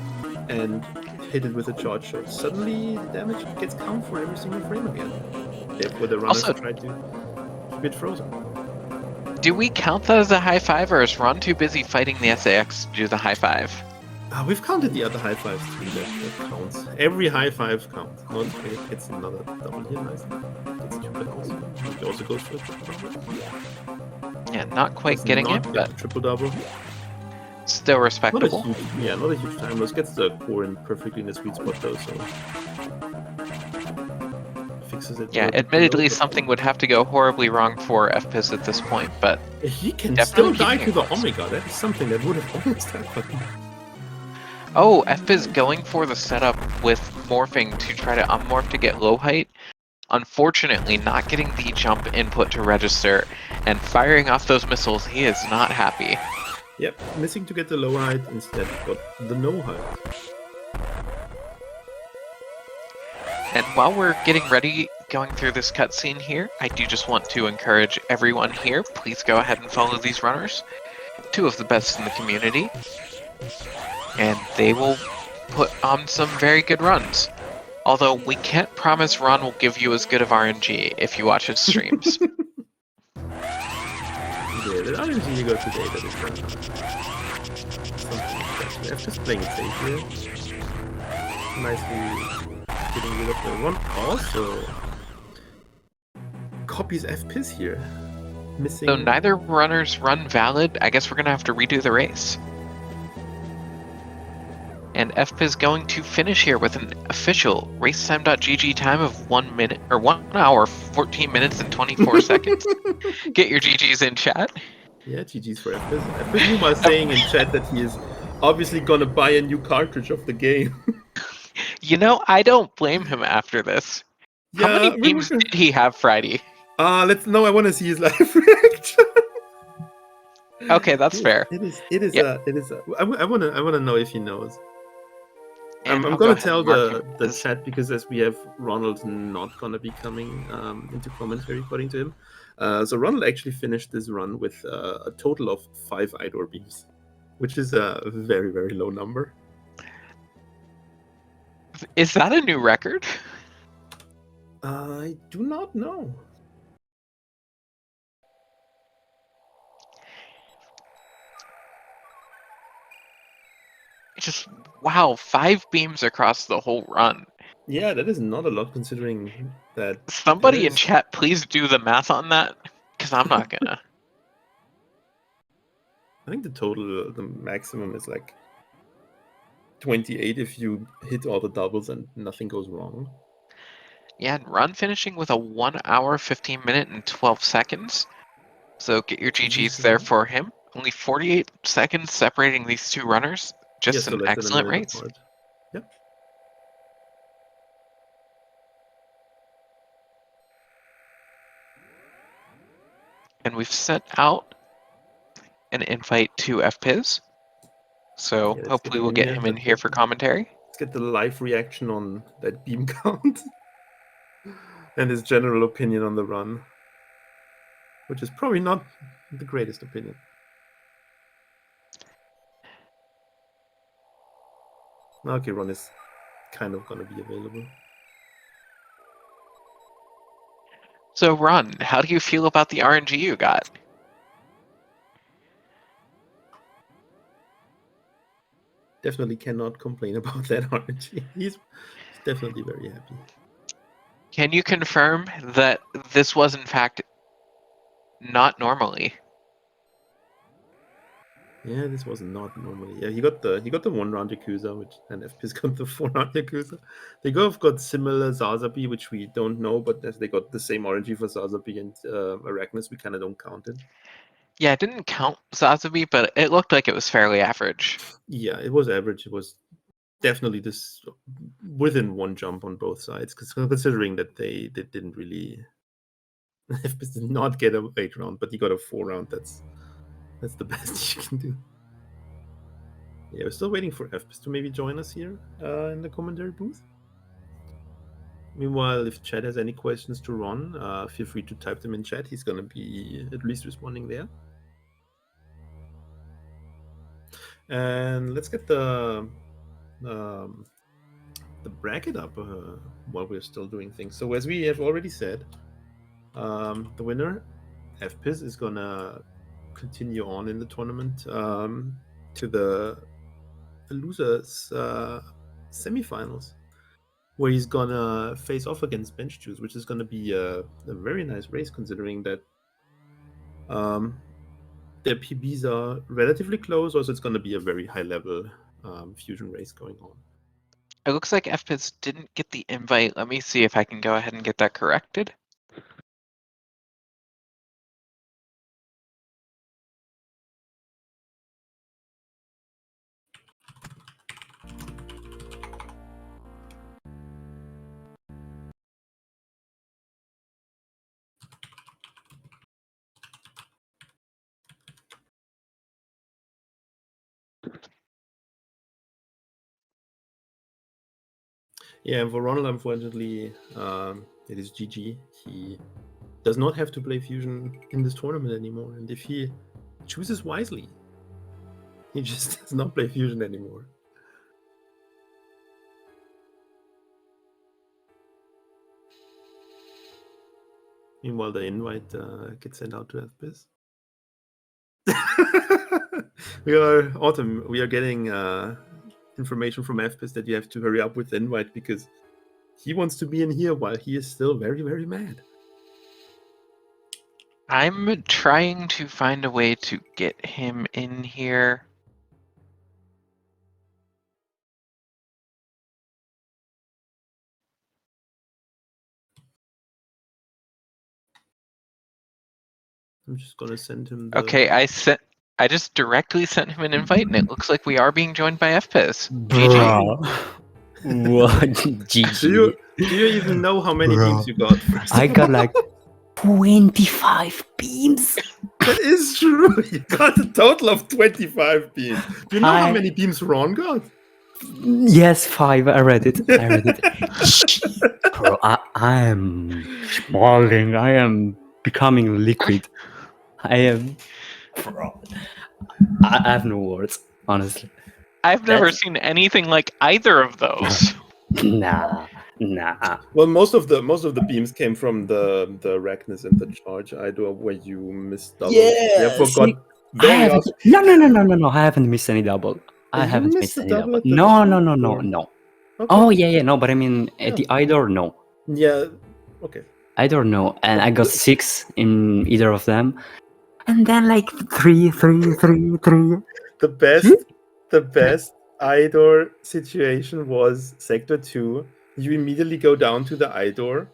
and hit it with a charge shot, suddenly the damage gets count for every single frame again. Therefore, the runners try to keep it frozen. Do we count that as a high 5, or is Ron too busy fighting the SAX to do the high 5? We've counted the other high fives too. That counts. Every high five counts. Not it gets another double here. Nice. Gets two doubles. He also goes for a triple double. Yeah, not quite Does getting not it, get but the triple double. still Not a respectable. huge, yeah, not a huge time loss. Gets the core in perfectly in the sweet spot though, so fixes it. Yeah, A bit below, admittedly, but something would have to go horribly wrong for Fpiz at this point, but he can definitely still die keeping to it the close. Omega. That is something that would have almost happened. Oh, Fpiz going for the setup with morphing to try to unmorph to get low height. Unfortunately, not getting the jump input to register and firing off those missiles, he is not happy. Yep, missing to get the low height, instead got the no height. And while we're getting ready, going through this cutscene here, I do just want to encourage everyone here, please go ahead and follow these runners. Two of the best in the community. And they will put on some very good runs. Although we can't promise Ron will give you as good of RNG if you watch his streams. Yeah, the RNG you got today, that is something special. I'm just playing it safe here. Nicely getting rid of the one. Also, copies Fpiz here. Missing. So neither runner's run valid. I guess we're going to have to redo the race. And Fpiz going to finish here with an official racetime.gg time of 1 minute or 1 hour, 14 minutes and 24 seconds. Get your GGs in chat. Yeah, GG's for Fpiz. Fpiz meanwhile saying in chat that he is obviously gonna buy a new cartridge of the game. You know, I don't blame him after this. How many games did he have Friday? Let's know. I want to see his live reaction. Okay, that's fair. It is. Yeah. I wanna know if he knows. And I'm I'll gonna go tell ahead and mark the him as- chat, because as we have Ronald not gonna be coming into commentary according to him. So Ronald actually finished this run with a total of 5 Idor beams, which is a very, very low number. Is that a new record? I do not know. Just wow, 5 beams across the whole run. Yeah, that is not a lot considering that. Somebody in chat, please do the math on that, because I'm not gonna. I think the maximum is like 28 if you hit all the doubles and nothing goes wrong. Yeah, and run finishing with a 1 hour, 15 minute, and 12 seconds. So get your GGs there for him. Only 48 seconds separating these two runners. Just so an less than a excellent minute race. apart. Yep. And we've sent out an invite to Fpiz. So Yeah, hopefully we'll get him in here for commentary. Let's get the live reaction on that beam count. And his general opinion on the run. Which is probably not the greatest opinion. Okay, Ron is kind of gonna be available. So Ron, how do you feel about the RNG you got? Definitely cannot complain about that RNG. He's definitely very happy. Can you confirm that this was in fact not normally? Yeah, this was not normally. Yeah, he got the 1 round Yakuza, which and Fpiz got the 4 round Yakuza. They both got similar Zazabi, which we don't know, but as they got the same RNG for Zazabi and Arachnus, we kind of don't count it. Yeah, it didn't count Zazabi, but it looked like it was fairly average. Yeah, it was average. It was definitely this within 1 jump on both sides, because considering that they didn't really. Fpiz did not get a 8 round, but he got a 4 round. That's the best you can do. Yeah, we're still waiting for Fpiz to maybe join us here in the commentary booth. Meanwhile, if chat has any questions to Ron, feel free to type them in chat. He's going to be at least responding there. And let's get the bracket up while we're still doing things. So as we have already said, the winner, Fpiz, is going to continue on in the tournament to the losers semifinals, where he's gonna face off against Bench Juice, which is gonna be a very nice race considering that their PBs are relatively close. Also, it's gonna be a very high level fusion race going on. It looks like Fpiz didn't get the invite. Let me see if I can go ahead and get that corrected. Yeah, and for Ronald, unfortunately, it is GG. He does not have to play Fusion in this tournament anymore, and if he chooses wisely, he just does not play Fusion anymore. Meanwhile, the invite gets sent out to Fpiz. We are getting information from Fpiz that you have to hurry up with the invite because he wants to be in here while he is still very, very mad. I'm trying to find a way to get him in here. I'm just gonna send him the... Okay, I just directly sent him an invite, and it looks like we are being joined by Fpiz. Bro. What? GG. Do you even know how many beams you got? I got like 25 beams. That is true. You got a total of 25 beams. Do you know how many beams Ron got? Yes, 5. I read it. Bro, I am smiling. I am becoming liquid. I am... Bro. I have no words, honestly. I've never seen anything like either of those. Nah. Well, most of the beams came from the Arachnus and the Charge Idol where you missed double. Yeah, forgot. No. I haven't missed any double. I haven't missed any double. No. Okay. Oh yeah. No, but I mean at the Idol, no. Yeah. Okay. Idol, no, and I got 6 in either of them, and then like 3. The best Idor situation was Sector 2. You immediately go down to the Idor.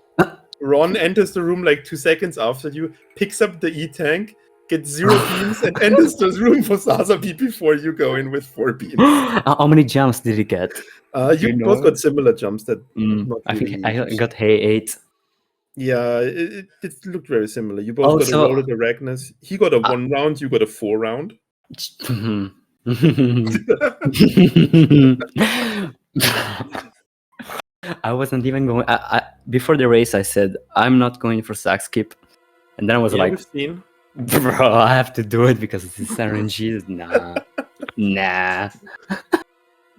Ron enters the room like 2 seconds after you, picks up the E-Tank, gets 0 beams, and enters the room for Sazabi before you go in with 4 beams. How many jumps did he get? You both got similar jumps. That I think I got 8. Yeah, it looked very similar. You both got a roll at Arachnus. He got a 1 round, you got a 4 round. I wasn't even going. Before the race, I said I'm not going for sack skip, and then I was like, we've seen. "Bro, I have to do it because it's RNG." Nah.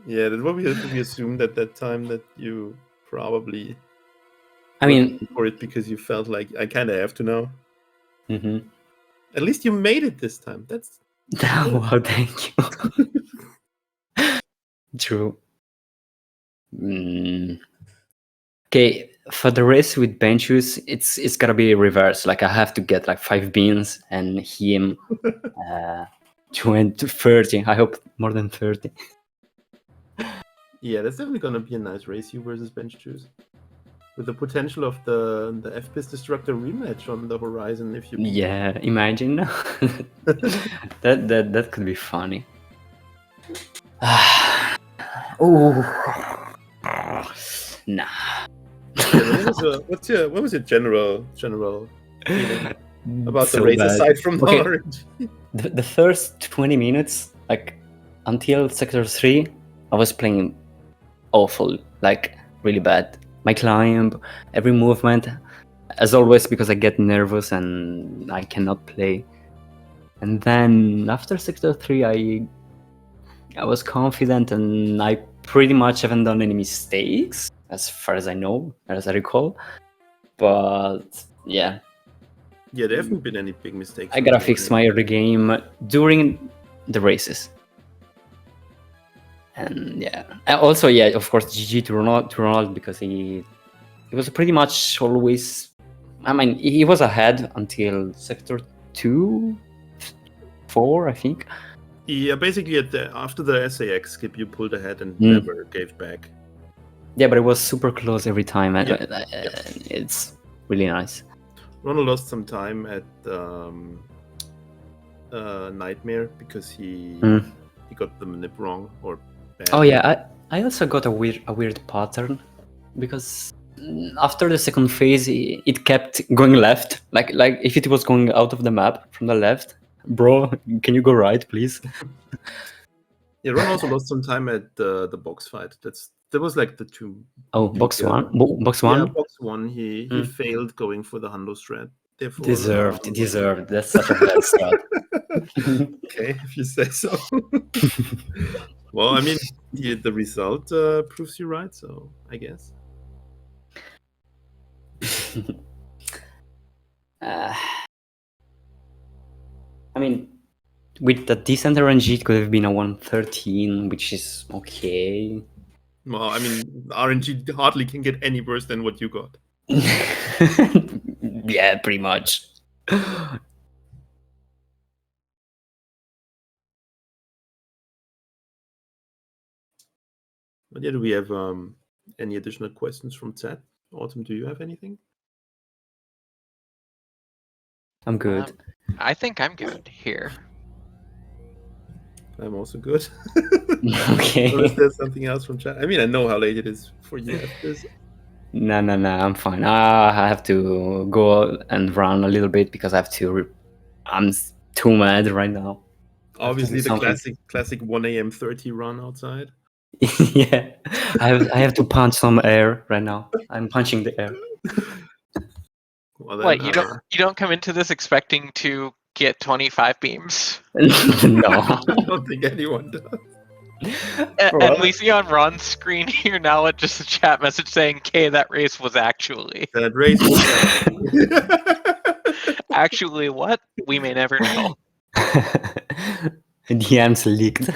Yeah, that's what we assumed at that time, that you probably. I mean, for it because you felt like I kind of have to know. Mm-hmm. At least you made it this time. That's. Wow, thank you. True. Okay, for the race with benches, it's gotta be reverse. Like I have to get like 5 beans and him 20 to 30. I hope more than 30. Yeah, that's definitely gonna be a nice race, you versus Bench Juice. With the potential of the Fpiz Destructor rematch on the horizon, if you. Yeah, imagine. that could be funny. Oh. Nah. Yeah, what was your general feeling about the race bad. aside from the orange? The first 20 minutes, like until Sector 3, I was playing awful, like really bad. My climb, every movement, as always, because I get nervous and I cannot play. And then after Sector 3, I was confident and I pretty much haven't done any mistakes, as far as I know, as I recall. But yeah. Yeah, there haven't been any big mistakes. I gotta fix my early game during the races. And yeah, and also yeah, of course, GG to Ronald because he was pretty much always. I mean, he was ahead until sector 2, 4, I think. Yeah, basically after the SAX skip, you pulled ahead and never gave back. Yeah, but it was super close every time, and Yeah. it's really nice. Ronald lost some time at Nightmare because he got the manip wrong or bad. Oh yeah, I also got a weird pattern because after the second phase, it kept going left. Like if it was going out of the map from the left, bro, can you go right, please? Yeah, Ron also lost some time at the box fight. That was like the two. Oh, box one. Box Yeah, one. box one. He failed going for the Hundo strat. Therefore, Deserved. That's such a bad strat. Okay, if you say so. Well, I mean, the result proves you right, so I guess. I mean, with the decent RNG, it could have been a 113, which is okay. Well, I mean, RNG hardly can get any worse than what you got. Yeah, pretty much. But yeah, do we have any additional questions from chat? Autumn, do you have anything? I'm good. I think I'm good here. I'm also good. Okay. Or is there something else from chat? I mean, I know how late it is for you after this. No, I'm fine. I have to go and run a little bit because I have to. I'm too mad right now. Obviously, the classic 1 a.m. 30 run outside. Yeah, I have to punch some air right now. I'm punching the air. Well, then, you don't come into this expecting to get 25 beams? No, I don't think anyone does. And we see on Ron's screen here now just a chat message saying, "K, that race was actually." That race was actually what? We may never know. DMs leaked.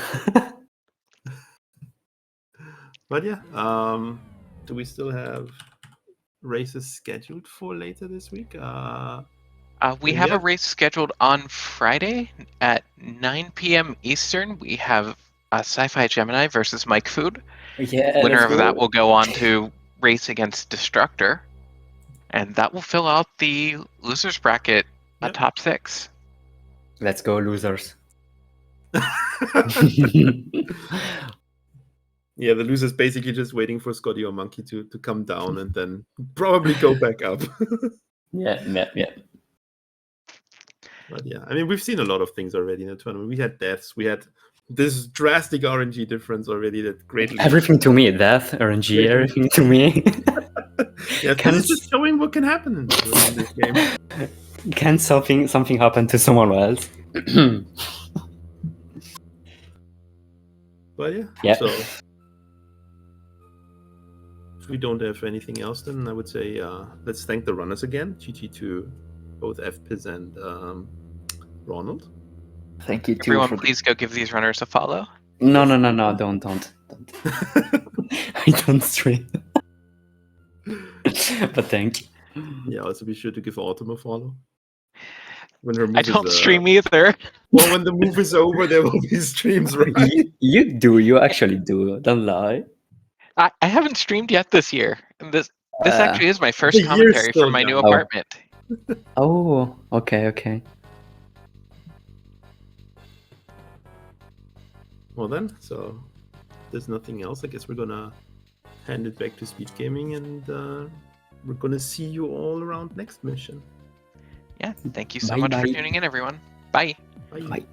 But yeah, do we still have races scheduled for later this week? We have a race scheduled on Friday at 9 p.m. Eastern. We have Sci-Fi Gemini versus Mike Food. Yeah, winner of that will go on to race against Destructor, and that will fill out the losers bracket top 6. Let's go, losers. Yeah, the loser's basically just waiting for Scotty or Monkey to come down and then probably go back up. Yeah. But yeah, I mean, we've seen a lot of things already in the tournament. We had deaths. We had this drastic RNG difference already that greatly... Everything to me, death, RNG, everything to me. Yeah, this is just showing what can happen in this game. Can something happen to someone else? But yeah. So if we don't have anything else, then I would say let's thank the runners again. GG to both Fpiz and Ronald. Thank you too. Everyone, please go give these runners a follow. No, don't. I don't stream. But thank you. Yeah, also be sure to give Autumn a follow. When her move I don't stream either. Well, when the move is over, there will be streams, right? You actually do. Don't lie. I haven't streamed yet this year. This actually is my first commentary from my new apartment. Oh, okay. Well then, so there's nothing else. I guess we're gonna hand it back to Speedgaming, and we're gonna see you all around next mission. Yeah, thank you so much for tuning in, everyone. Bye. Bye.